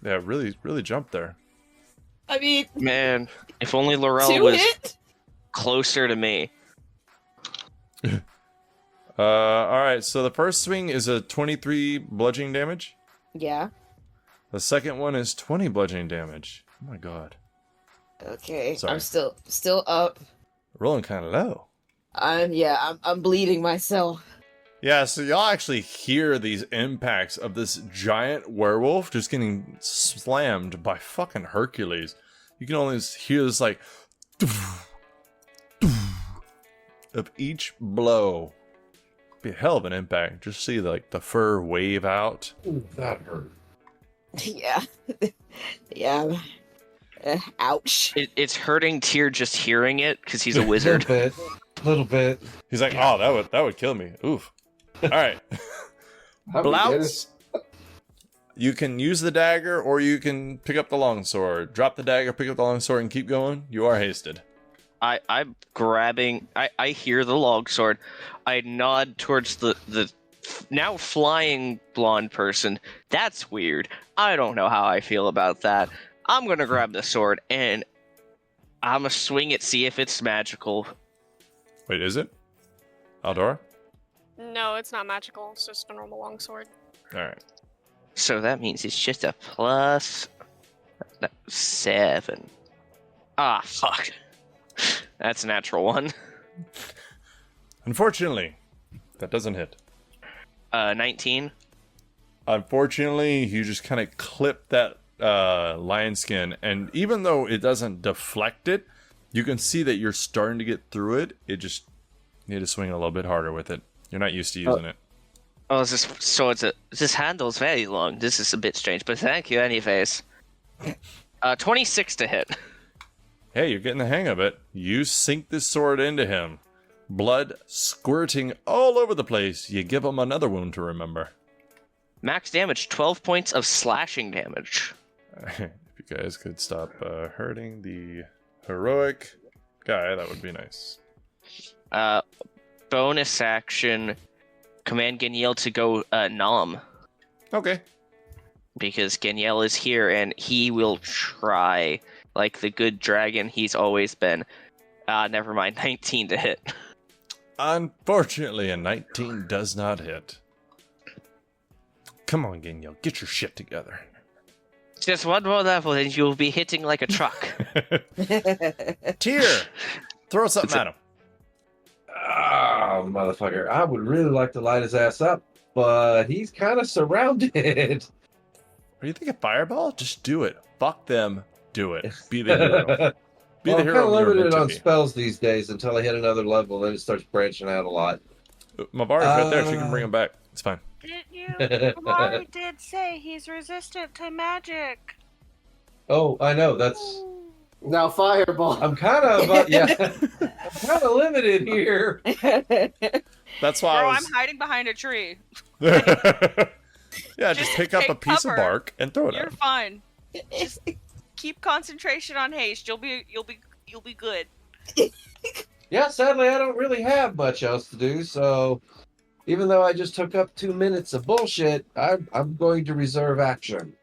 [SPEAKER 1] Yeah, really jumped there.
[SPEAKER 5] I mean...
[SPEAKER 3] Man, if only Laurel
[SPEAKER 5] 2
[SPEAKER 3] was
[SPEAKER 5] hit?
[SPEAKER 3] closer to me.
[SPEAKER 1] Alright, so the first swing is a 23 bludgeoning damage.
[SPEAKER 5] Yeah.
[SPEAKER 1] The second one is 20 bludgeoning damage. Oh my god.
[SPEAKER 5] Okay,
[SPEAKER 1] Sorry.
[SPEAKER 5] I'm still up.
[SPEAKER 1] Rolling kind of low.
[SPEAKER 5] I'm bleeding myself.
[SPEAKER 1] Yeah, so y'all actually hear these impacts of this giant werewolf just getting slammed by fucking Hercules. You can only hear this like of each blow. Be a hell of an impact. Just see like the fur wave out.
[SPEAKER 7] Ooh, that hurt.
[SPEAKER 5] Yeah. Yeah. Ouch.
[SPEAKER 3] It's hurting Tyr just hearing it because he's a wizard.
[SPEAKER 7] Little bit.
[SPEAKER 1] He's like, oh, that would kill me. Oof. All right. Blouse. You can use the dagger, or you can pick up the longsword. Drop the dagger, pick up the longsword, and keep going. You are hasted.
[SPEAKER 3] I'm grabbing. I hear the longsword. I nod towards the now flying blonde person. That's weird. I don't know how I feel about that. I'm gonna grab the sword and I'm gonna swing it, see if it's magical.
[SPEAKER 1] Wait, is it? Aldora?
[SPEAKER 2] No, it's not magical. It's just a normal longsword.
[SPEAKER 1] All right.
[SPEAKER 3] So that means it's just a plus 7. Ah, fuck. That's a natural 1.
[SPEAKER 1] Unfortunately, that doesn't hit.
[SPEAKER 3] 19.
[SPEAKER 1] Unfortunately, you just kind of clip that lion skin, and even though it doesn't deflect it, you can see that you're starting to get through it. It just you need to swing a little bit harder with it. You're not used to using it.
[SPEAKER 3] Oh, this handle's very long. This is a bit strange, but thank you anyways. 26 to hit.
[SPEAKER 1] Hey, you're getting the hang of it. You sink this sword into him. Blood squirting all over the place. You give him another wound to remember.
[SPEAKER 3] Max damage, 12 points of slashing damage.
[SPEAKER 1] If you guys could stop hurting the heroic guy, that would be nice.
[SPEAKER 3] Bonus action, command Geniel to go Nom.
[SPEAKER 1] Okay.
[SPEAKER 3] Because Geniel is here and he will try, like the good dragon he's always been. Never mind, 19 to hit.
[SPEAKER 1] Unfortunately, a 19 does not hit. Come on, Geniel, get your shit together.
[SPEAKER 3] Just one more level and you'll be hitting like a truck.
[SPEAKER 1] Tyr, throw something at him.
[SPEAKER 7] Ah, motherfucker. I would really like to light his ass up, but he's kind of surrounded.
[SPEAKER 1] Are you thinking fireball? Just do it. Fuck them. Do it. Be the hero. Be the
[SPEAKER 7] I'm kind
[SPEAKER 1] hero
[SPEAKER 7] of
[SPEAKER 1] you're meant
[SPEAKER 7] limited
[SPEAKER 1] to
[SPEAKER 7] on
[SPEAKER 1] be.
[SPEAKER 7] spells these days until I hit another level, then it starts branching out a lot.
[SPEAKER 1] Mavari's right there. She can bring him back. It's fine.
[SPEAKER 6] Didn't you? Mari did say he's resistant to magic.
[SPEAKER 7] Oh, I know. That's.
[SPEAKER 4] Now fireball.
[SPEAKER 7] I'm kind of yeah. I'm kind of limited here.
[SPEAKER 1] That's why
[SPEAKER 6] Bro,
[SPEAKER 1] I
[SPEAKER 6] I'm
[SPEAKER 1] was...
[SPEAKER 6] hiding behind a tree.
[SPEAKER 1] Yeah, just pick up
[SPEAKER 6] take
[SPEAKER 1] a piece of
[SPEAKER 6] cover.
[SPEAKER 1] bark and throw it
[SPEAKER 6] You're
[SPEAKER 1] at him.
[SPEAKER 6] fine. Just keep concentration on haste. You'll be good.
[SPEAKER 7] Yeah, sadly, I don't really have much else to do, so even though I just took up 2 minutes of bullshit, I'm going to reserve action.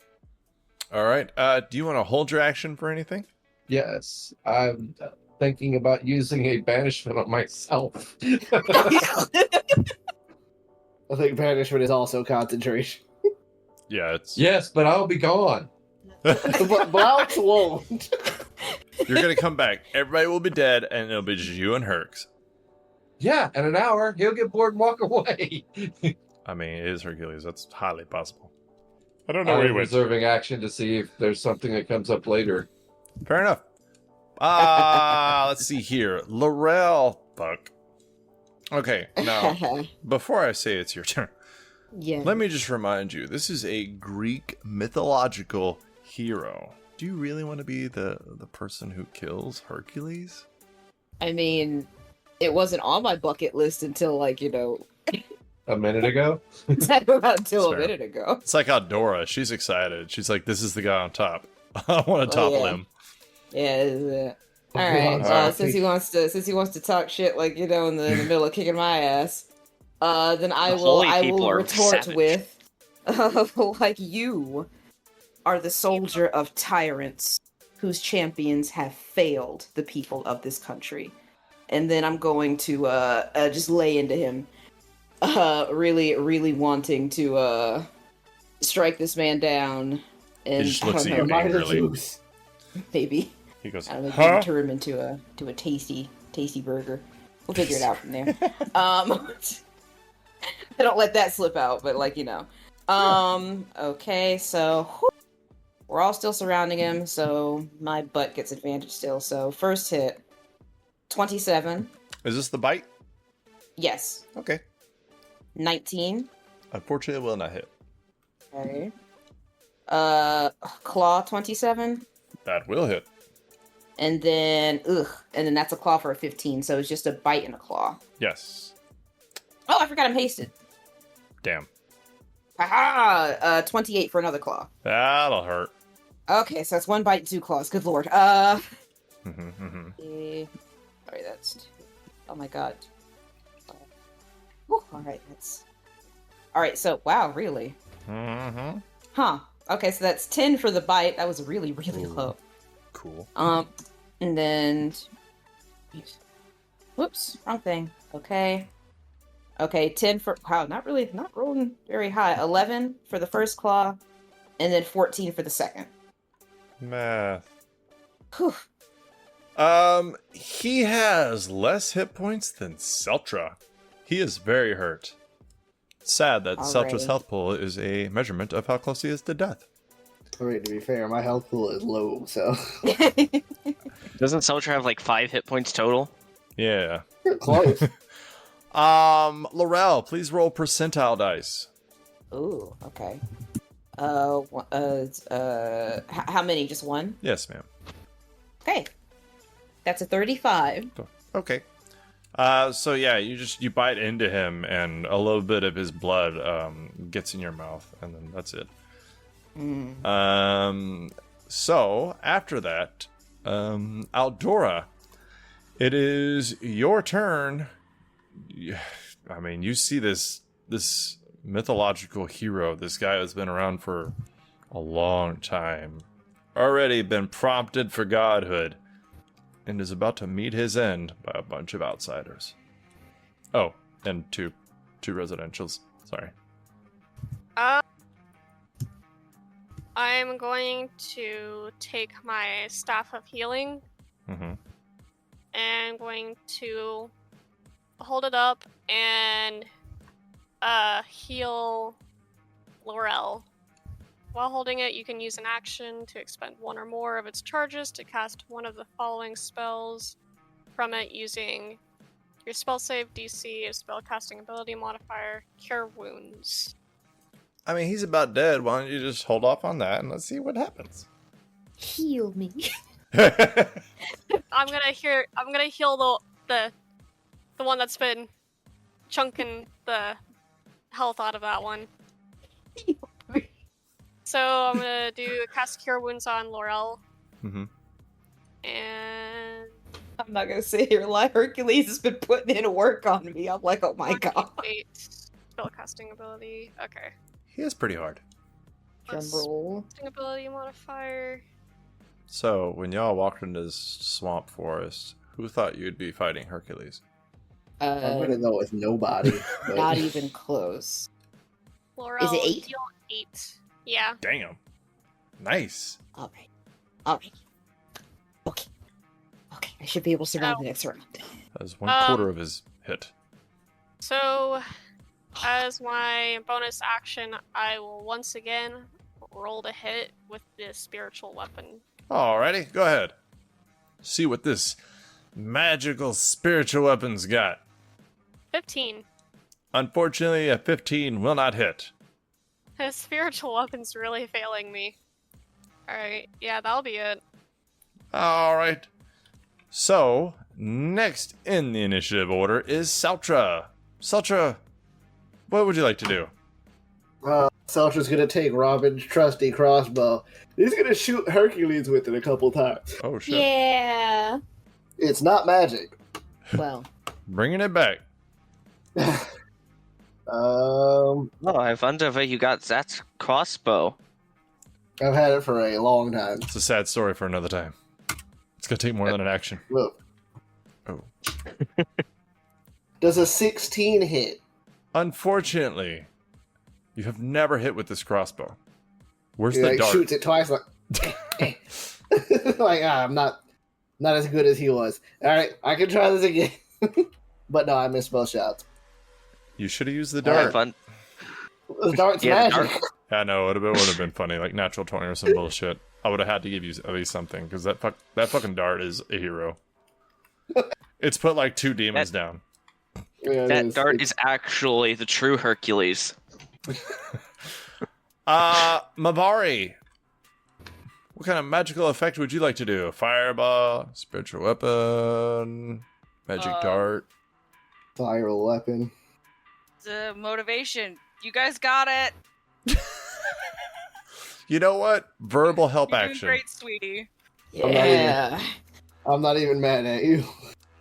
[SPEAKER 1] All right. Do you want to hold your action for anything?
[SPEAKER 7] Yes, I'm thinking about using a banishment on myself.
[SPEAKER 4] I think banishment is also concentration.
[SPEAKER 1] Yeah, it's...
[SPEAKER 7] Yes, but I'll be gone.
[SPEAKER 4] But Blouch won't.
[SPEAKER 1] You're going to come back. Everybody will be dead, and it'll be just you and Hercs.
[SPEAKER 7] Yeah, in an hour, he'll get bored and walk away.
[SPEAKER 1] I mean, it is Hercules. That's highly possible. I don't know
[SPEAKER 7] I'm
[SPEAKER 1] where he went.
[SPEAKER 7] reserving action to see if there's something that comes up later.
[SPEAKER 1] Fair enough. Let's see here. Laurel. Fuck. Okay, now, before I say it's your turn,
[SPEAKER 5] Yeah.
[SPEAKER 1] let me just remind you, this is a Greek mythological hero. Do you really want to be the person who kills Hercules?
[SPEAKER 5] I mean, it wasn't on my bucket list until, like,
[SPEAKER 7] A minute ago?
[SPEAKER 5] until
[SPEAKER 1] That's
[SPEAKER 5] a
[SPEAKER 1] fair.
[SPEAKER 5] minute ago.
[SPEAKER 1] It's like how Dora, she's excited. She's like, this is the guy on top. I want to topple
[SPEAKER 5] yeah.
[SPEAKER 1] him.
[SPEAKER 5] Yeah. All right. Since he wants to talk shit, like in the middle of kicking my ass, then I
[SPEAKER 3] The
[SPEAKER 5] will
[SPEAKER 3] holy people are
[SPEAKER 5] retort
[SPEAKER 3] savage.
[SPEAKER 5] with, like you are the soldier of tyrants whose champions have failed the people of this country, and then I'm going to just lay into him, really wanting to strike this man down, and
[SPEAKER 1] He just looks
[SPEAKER 5] I
[SPEAKER 1] at
[SPEAKER 5] don't
[SPEAKER 1] you
[SPEAKER 5] know,
[SPEAKER 1] angrily.
[SPEAKER 5] maybe.
[SPEAKER 1] He goes,
[SPEAKER 5] I don't know,
[SPEAKER 1] huh?
[SPEAKER 5] maybe turn him into a tasty burger. We'll figure it out from there. I don't let that slip out, but okay, so we're all still surrounding him, so my butt gets advantage still. So first hit, 27.
[SPEAKER 1] Is this the bite?
[SPEAKER 5] Yes.
[SPEAKER 1] Okay.
[SPEAKER 5] 19.
[SPEAKER 1] Unfortunately, it will not hit.
[SPEAKER 5] Okay. Claw, 27.
[SPEAKER 1] That will hit.
[SPEAKER 5] And then that's a claw for a 15, so it's just a bite and a claw.
[SPEAKER 1] Yes.
[SPEAKER 5] Oh, I forgot I'm hasted.
[SPEAKER 1] Damn.
[SPEAKER 5] Haha! 28 for another claw.
[SPEAKER 1] That'll hurt.
[SPEAKER 5] Okay, so that's one bite and two claws. Good lord. Sorry, that's two. Oh my god. Alright, that's... Alright, so, wow, really?
[SPEAKER 1] Mm-hmm.
[SPEAKER 5] Huh. Okay, so that's 10 for the bite. That was really, really
[SPEAKER 1] Ooh.
[SPEAKER 5] low.
[SPEAKER 1] Cool.
[SPEAKER 5] And then... Whoops, wrong thing. Okay. Okay, 10 for... Wow, not rolling very high. 11 for the first claw, and then 14 for the second.
[SPEAKER 1] Math.
[SPEAKER 5] Whew.
[SPEAKER 1] He has less hit points than Seltra. He is very hurt. Sad that Seltra's
[SPEAKER 5] Alrighty.
[SPEAKER 1] health pool is a measurement of how close he is to death.
[SPEAKER 4] I mean, to be fair, my health pool is low, so
[SPEAKER 3] Doesn't Soldier have like 5 hit points total?
[SPEAKER 1] Yeah.
[SPEAKER 4] close.
[SPEAKER 1] Laurel, please roll percentile dice.
[SPEAKER 5] Ooh, okay. How many? Just one?
[SPEAKER 1] Yes, ma'am.
[SPEAKER 5] Okay. That's a 35.
[SPEAKER 1] Okay. So yeah, you bite into him, and a little bit of his blood gets in your mouth, and then that's it. So after that, Aldora, it is your turn. I mean, you see this mythological hero, this guy that's been around for a long time, already been prompted for godhood, and is about to meet his end by a bunch of outsiders. Oh, and two residentials. Sorry.
[SPEAKER 2] I'm going to take my staff of healing and going to hold it up and heal Laurel. While holding it, you can use an action to expend one or more of its charges to cast one of the following spells from it using your spell save DC, a spell casting ability modifier, Cure Wounds.
[SPEAKER 1] I mean, he's about dead. Why don't you just hold off on that and let's see what happens?
[SPEAKER 5] Heal me.
[SPEAKER 2] I'm gonna heal the one that's been chunking the health out of that one. So I'm gonna do cast Cure Wounds on Laurel. And
[SPEAKER 5] I'm not gonna sit here and lie. Hercules has been putting in work on me. I'm like, oh my god.
[SPEAKER 2] Wait, spell casting ability. Okay.
[SPEAKER 1] He is pretty hard.
[SPEAKER 5] Drum roll.
[SPEAKER 2] Casting ability modifier.
[SPEAKER 1] So, when y'all walked into this swamp forest, who thought you'd be fighting Hercules?
[SPEAKER 4] I'm gonna go with nobody. But...
[SPEAKER 5] Not even close.
[SPEAKER 2] Laurel,
[SPEAKER 5] Is it 8?
[SPEAKER 2] Heal 8. Yeah.
[SPEAKER 1] Damn. Nice.
[SPEAKER 5] Alright. Okay, I should be able to survive the next round.
[SPEAKER 1] That was 1/4 of his hit.
[SPEAKER 2] So, as my bonus action, I will once again roll to hit with this spiritual weapon.
[SPEAKER 1] Alrighty, go ahead. See what this magical spiritual weapon's got.
[SPEAKER 2] 15.
[SPEAKER 1] Unfortunately, a 15 will not hit.
[SPEAKER 2] His spiritual weapon's really failing me. Alright, yeah, that'll be it.
[SPEAKER 1] Alright. So, next in the initiative order is Saltra. Saltra, what would you like to do?
[SPEAKER 4] Saltra's gonna take Robin's trusty crossbow. He's gonna shoot Hercules with it a couple times.
[SPEAKER 1] Oh, shit.
[SPEAKER 5] Yeah.
[SPEAKER 4] It's not magic.
[SPEAKER 5] Well.
[SPEAKER 1] Bringing it back.
[SPEAKER 3] Oh, I wonder where you got that crossbow.
[SPEAKER 4] I've had it for a long time.
[SPEAKER 1] It's a sad story for another time. It's gonna take more than an action.
[SPEAKER 4] Look.
[SPEAKER 1] Oh.
[SPEAKER 4] Does a 16 hit?
[SPEAKER 1] Unfortunately, you have never hit with this crossbow. Where's
[SPEAKER 4] He
[SPEAKER 1] the
[SPEAKER 4] like
[SPEAKER 1] dart?
[SPEAKER 4] shoots it twice, like, like I'm not as good as he was. All right, I can try this again. But no, I missed both shots.
[SPEAKER 1] You should have used the
[SPEAKER 3] Yeah,
[SPEAKER 1] dart.
[SPEAKER 3] fun.
[SPEAKER 4] The dart's
[SPEAKER 3] Yeah, the
[SPEAKER 4] magic.
[SPEAKER 1] Yeah, no, it would have been funny, like natural 20 or some bullshit. I would have had to give you at least something because that fucking dart is a hero. It's put like 2 demons down.
[SPEAKER 4] Yeah,
[SPEAKER 3] That dart is actually the true Hercules.
[SPEAKER 1] Mabari, what kind of magical effect would you like to do? Fireball, spiritual weapon, magic dart.
[SPEAKER 4] Viral weapon.
[SPEAKER 6] The motivation. You guys got it.
[SPEAKER 1] You know what? Verbal help
[SPEAKER 6] You're doing
[SPEAKER 1] action.
[SPEAKER 6] great, sweetie.
[SPEAKER 5] Yeah.
[SPEAKER 4] I'm not even mad at you.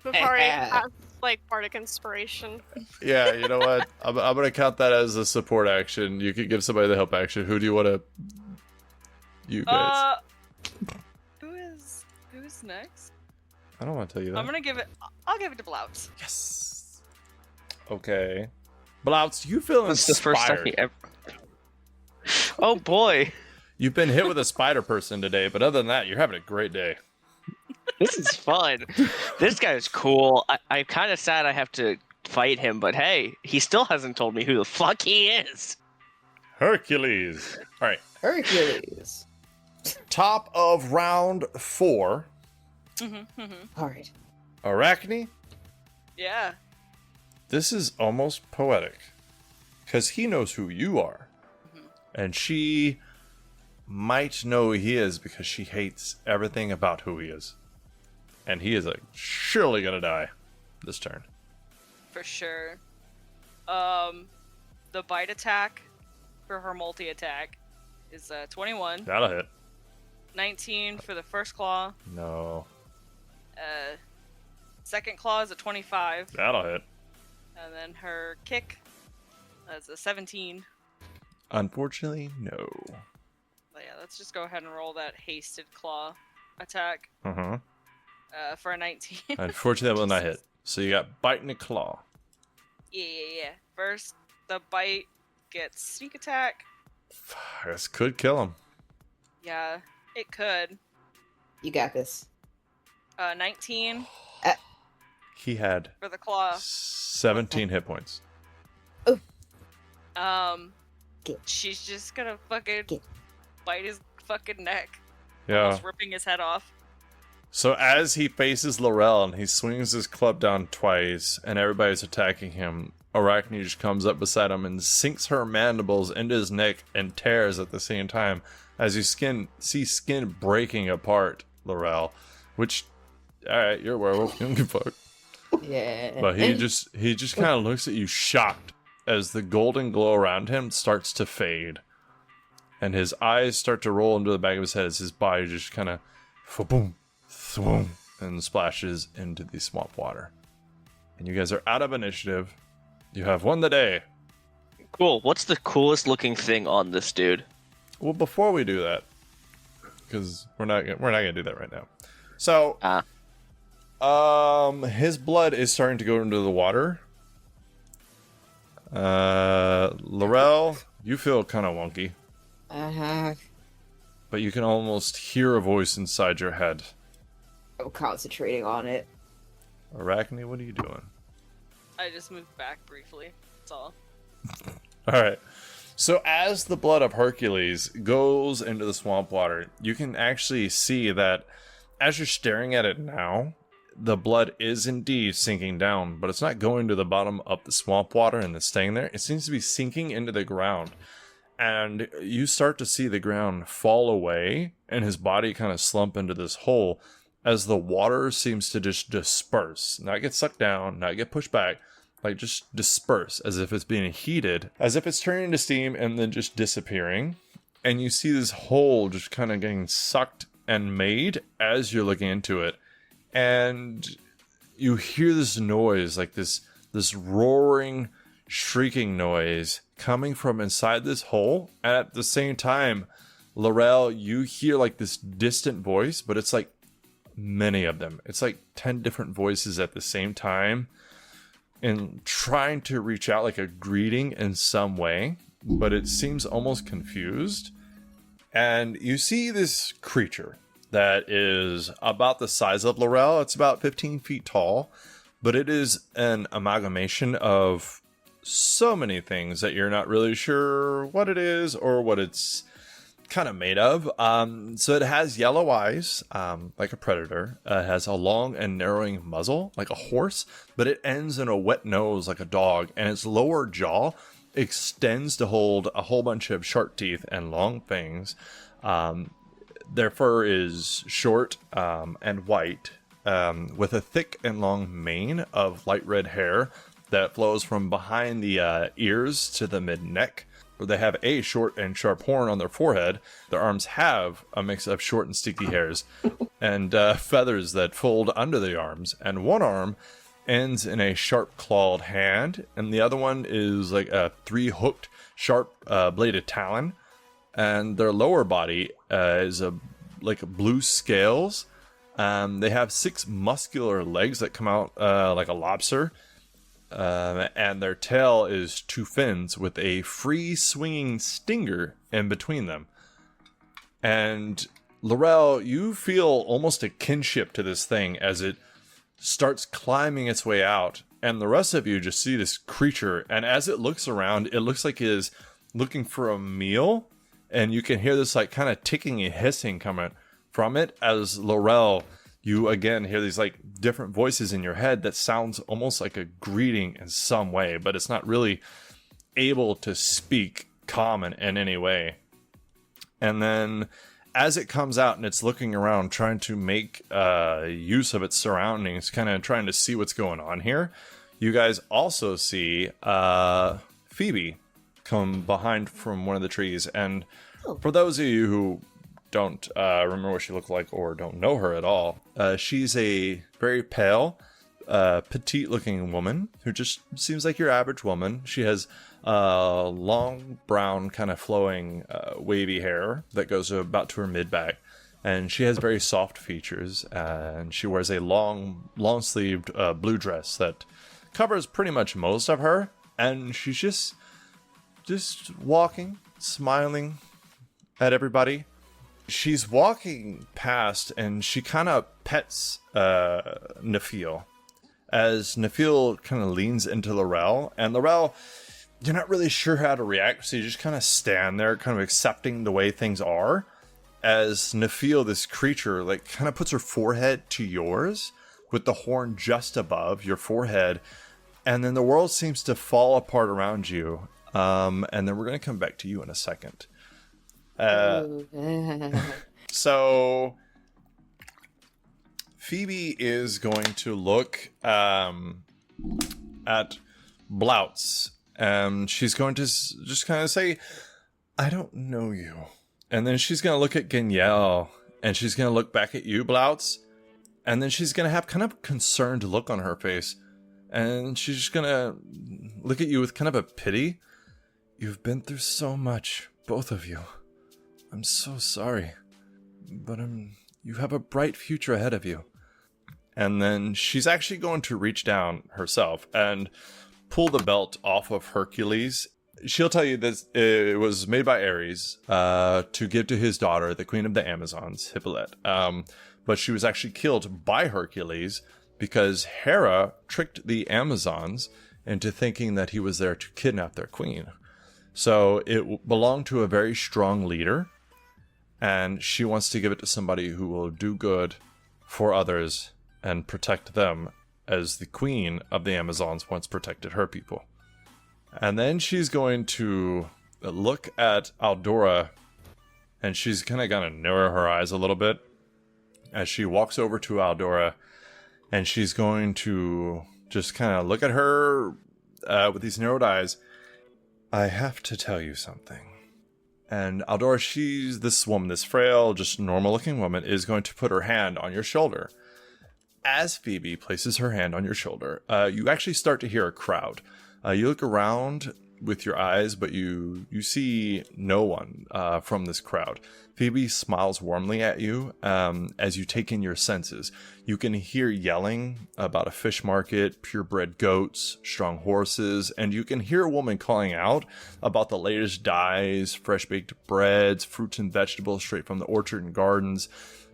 [SPEAKER 2] Before I have, like, bardic inspiration.
[SPEAKER 1] Yeah, you know what? I'm gonna count that as a support action. You could give somebody the help action. Who do you want to? You guys.
[SPEAKER 6] Who's next?
[SPEAKER 1] I don't want to tell you that.
[SPEAKER 6] I'll give it to Blouts.
[SPEAKER 1] Yes. Okay. Blouts, you feel
[SPEAKER 3] That's the first time
[SPEAKER 1] inspired.
[SPEAKER 3] he ever. Oh boy,
[SPEAKER 1] You've been hit with a spider person today, but other than that, you're having a great day.
[SPEAKER 3] this is fun. This guy's cool. I'm kind of sad I have to fight him, but hey, he still hasn't told me who the fuck he is.
[SPEAKER 1] Hercules. All right.
[SPEAKER 5] Hercules.
[SPEAKER 1] Top of round 4.
[SPEAKER 5] All right.
[SPEAKER 1] Arachne,
[SPEAKER 6] Yeah.
[SPEAKER 1] this is almost poetic. Because he knows who you are. And she might know who he is because she hates everything about who he is. And he is surely gonna die this turn.
[SPEAKER 6] For sure. The bite attack for her multi-attack is 21.
[SPEAKER 1] That'll hit.
[SPEAKER 6] 19 for the first claw.
[SPEAKER 1] No.
[SPEAKER 6] Second claw is a 25.
[SPEAKER 1] That'll hit.
[SPEAKER 6] And then her kick is a 17.
[SPEAKER 1] Unfortunately, no.
[SPEAKER 6] But yeah, let's just go ahead and roll that hasted claw attack
[SPEAKER 1] Uh-huh.
[SPEAKER 6] for a 19.
[SPEAKER 1] Unfortunately, that will not hit. So you got bite and a claw.
[SPEAKER 6] Yeah. First, the bite gets sneak attack.
[SPEAKER 1] This could kill him.
[SPEAKER 6] Yeah, it could.
[SPEAKER 5] You got this.
[SPEAKER 6] 19
[SPEAKER 1] He had
[SPEAKER 6] for the claw.
[SPEAKER 1] 17 hit points.
[SPEAKER 6] She's just gonna fucking bite his fucking neck.
[SPEAKER 1] Yeah.
[SPEAKER 6] Almost ripping his head off.
[SPEAKER 1] So as he faces Laurel and he swings his club down twice and everybody's attacking him, Arachne just comes up beside him and sinks her mandibles into his neck and tears at the same time as you see skin breaking apart, Laurel. Which, alright, you're a werewolf, you don't give a fuck.
[SPEAKER 5] Yeah.
[SPEAKER 1] But he just kind of looks at you shocked as the golden glow around him starts to fade. And his eyes start to roll into the back of his head as his body just kind of boom, thwoom, and splashes into the swamp water. And you guys are out of initiative. You have won the day.
[SPEAKER 3] Cool. What's the coolest looking thing on this dude?
[SPEAKER 1] Well, before we do that, because we're not gonna do that right now. So, his blood is starting to go into the water. Laurel, you feel kind of wonky, but you can almost hear a voice inside your head.
[SPEAKER 5] I'm concentrating on it.
[SPEAKER 1] Arachne, what are you doing?
[SPEAKER 6] I just moved back briefly. That's all.
[SPEAKER 1] All right. So as the blood of Hercules goes into the swamp water, you can actually see that as you're staring at it now, the blood is indeed sinking down, but it's not going to the bottom of the swamp water and it's staying there. It seems to be sinking into the ground. And you start to see the ground fall away and his body kind of slump into this hole as the water seems to just disperse, not get sucked down, not get pushed back, like just disperse as if it's being heated, as if it's turning into steam and then just disappearing. And you see this hole just kind of getting sucked and made as you're looking into it. And you hear this noise, like this roaring, shrieking noise coming from inside this hole. And at the same time, Laurel, you hear like this distant voice, but it's like many of them. It's like 10 different voices at the same time and trying to reach out like a greeting in some way, but it seems almost confused. And you see this creature that is about the size of Laurel. It's about 15 feet tall, but it is an amalgamation of so many things that you're not really sure what it is or what it's kind of made of. So it has yellow eyes, like a predator. It has a long and narrowing muzzle, like a horse, but it ends in a wet nose, like a dog, and its lower jaw extends to hold a whole bunch of sharp teeth and long fangs. Their fur is short and white, with a thick and long mane of light red hair that flows from behind the ears to the mid-neck. They have a short and sharp horn on their forehead. Their arms have a mix of short and sticky hairs and feathers that fold under the arms. And one arm ends in a sharp clawed hand, and the other one is like a 3-hooked, sharp bladed talon. And their lower body is like blue scales. They have 6 muscular legs that come out like a lobster. And their tail is 2 fins with a free swinging stinger in between them. And Laurel, you feel almost a kinship to this thing as it starts climbing its way out. And the rest of you just see this creature. And as it looks around, it looks like it is looking for a meal. And you can hear this like kind of ticking and hissing coming from it as Laurel, you again hear these like different voices in your head that sounds almost like a greeting in some way, but it's not really able to speak common in any way. And then as it comes out and it's looking around, trying to make use of its surroundings, kind of trying to see what's going on here, you guys also see Phoebe come behind from one of the trees. And for those of you who don't remember what she looked like or don't know her at all, she's a very pale, petite looking woman who just seems like your average woman. She has long brown kind of flowing wavy hair that goes about to her mid back, and she has very soft features, and she wears a long sleeved blue dress that covers pretty much most of her, and she's just walking, smiling at everybody. She's walking past and she kind of pets Nafil as Nafil kind of leans into Laurel, and Laurel, you're not really sure how to react, so you just kind of stand there kind of accepting the way things are as Nafil, this creature, like kind of puts her forehead to yours with the horn just above your forehead, and then the world seems to fall apart around you, and then we're going to come back to you in a second. So Phoebe is going to look at Bloutz, and she's going to just kind of say, I don't know you. And then she's going to look at Genielle, and she's going to look back at you, Bloutz, and then she's going to have kind of a concerned look on her face, and she's just going to look at you with kind of a pity. You've been through so much, both of you. I'm so sorry, but you have a bright future ahead of you. And then she's actually going to reach down herself and pull the belt off of Hercules. She'll tell you this, it was made by Ares to give to his daughter, the queen of the Amazons, Hippolyte. But she was actually killed by Hercules because Hera tricked the Amazons into thinking that he was there to kidnap their queen. So it belonged to a very strong leader, and she wants to give it to somebody who will do good for others and protect them as the queen of the Amazons once protected her people. And then she's going to look at Aldora, and she's kind of going to narrow her eyes a little bit as she walks over to Aldora, and she's going to just kind of look at her with these narrowed eyes. I have to tell you something. And Aldora, she's this woman, this frail, just normal-looking woman, is going to put her hand on your shoulder. As Phoebe places her hand on your shoulder, you actually start to hear a crowd. You look around with your eyes, but you see no one from this crowd. Phoebe smiles warmly at you as you take in your senses. You can hear yelling about a fish market, purebred goats, strong horses, and you can hear a woman calling out about the latest dyes, fresh-baked breads, fruits and vegetables straight from the orchard and gardens.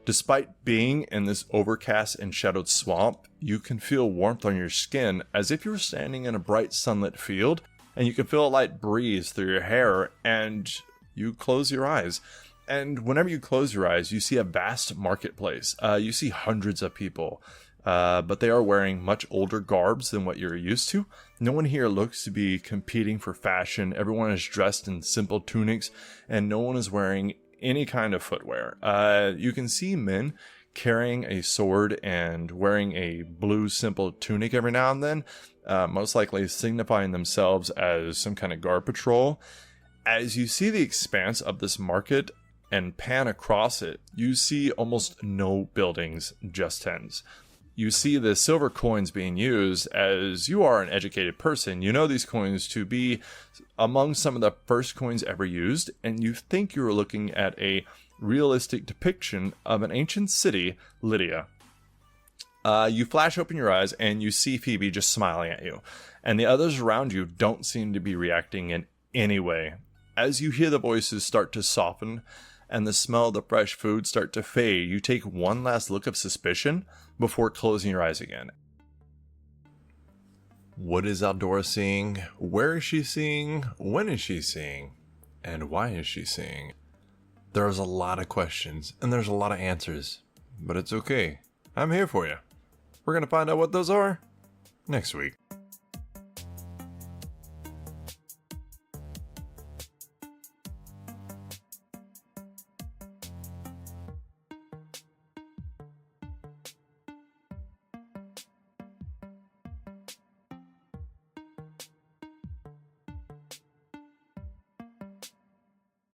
[SPEAKER 1] Despite being in this overcast and shadowed swamp, you can feel warmth on your skin as if you were standing in a bright sunlit field, and you can feel a light breeze through your hair, and you close your eyes. And whenever you close your eyes, you see a vast marketplace. You see hundreds of people, but they are wearing much older garbs than what you're used to. No one here looks to be competing for fashion. Everyone is dressed in simple tunics, and no one is wearing any kind of footwear. You can see men carrying a sword and wearing a blue simple tunic every now and then, most likely signifying themselves as some kind of guard patrol. As you see the expanse of this market and pan across it, you see almost no buildings, just tents. You see the silver coins being used. As you are an educated person, you know these coins to be among some of the first coins ever used, and you think you're looking at a realistic depiction of an ancient city, Lydia. You flash open your eyes and you see Phoebe just smiling at you, and the others around you don't seem to be reacting in any way. As you hear the voices start to soften and the smell of the fresh food start to fade, you take one last look of suspicion before closing your eyes again. What is Aldora seeing? Where is she seeing? When is she seeing? And why is she seeing? There's a lot of questions, and there's a lot of answers. But it's okay. I'm here for you. We're going to find out what those are next week.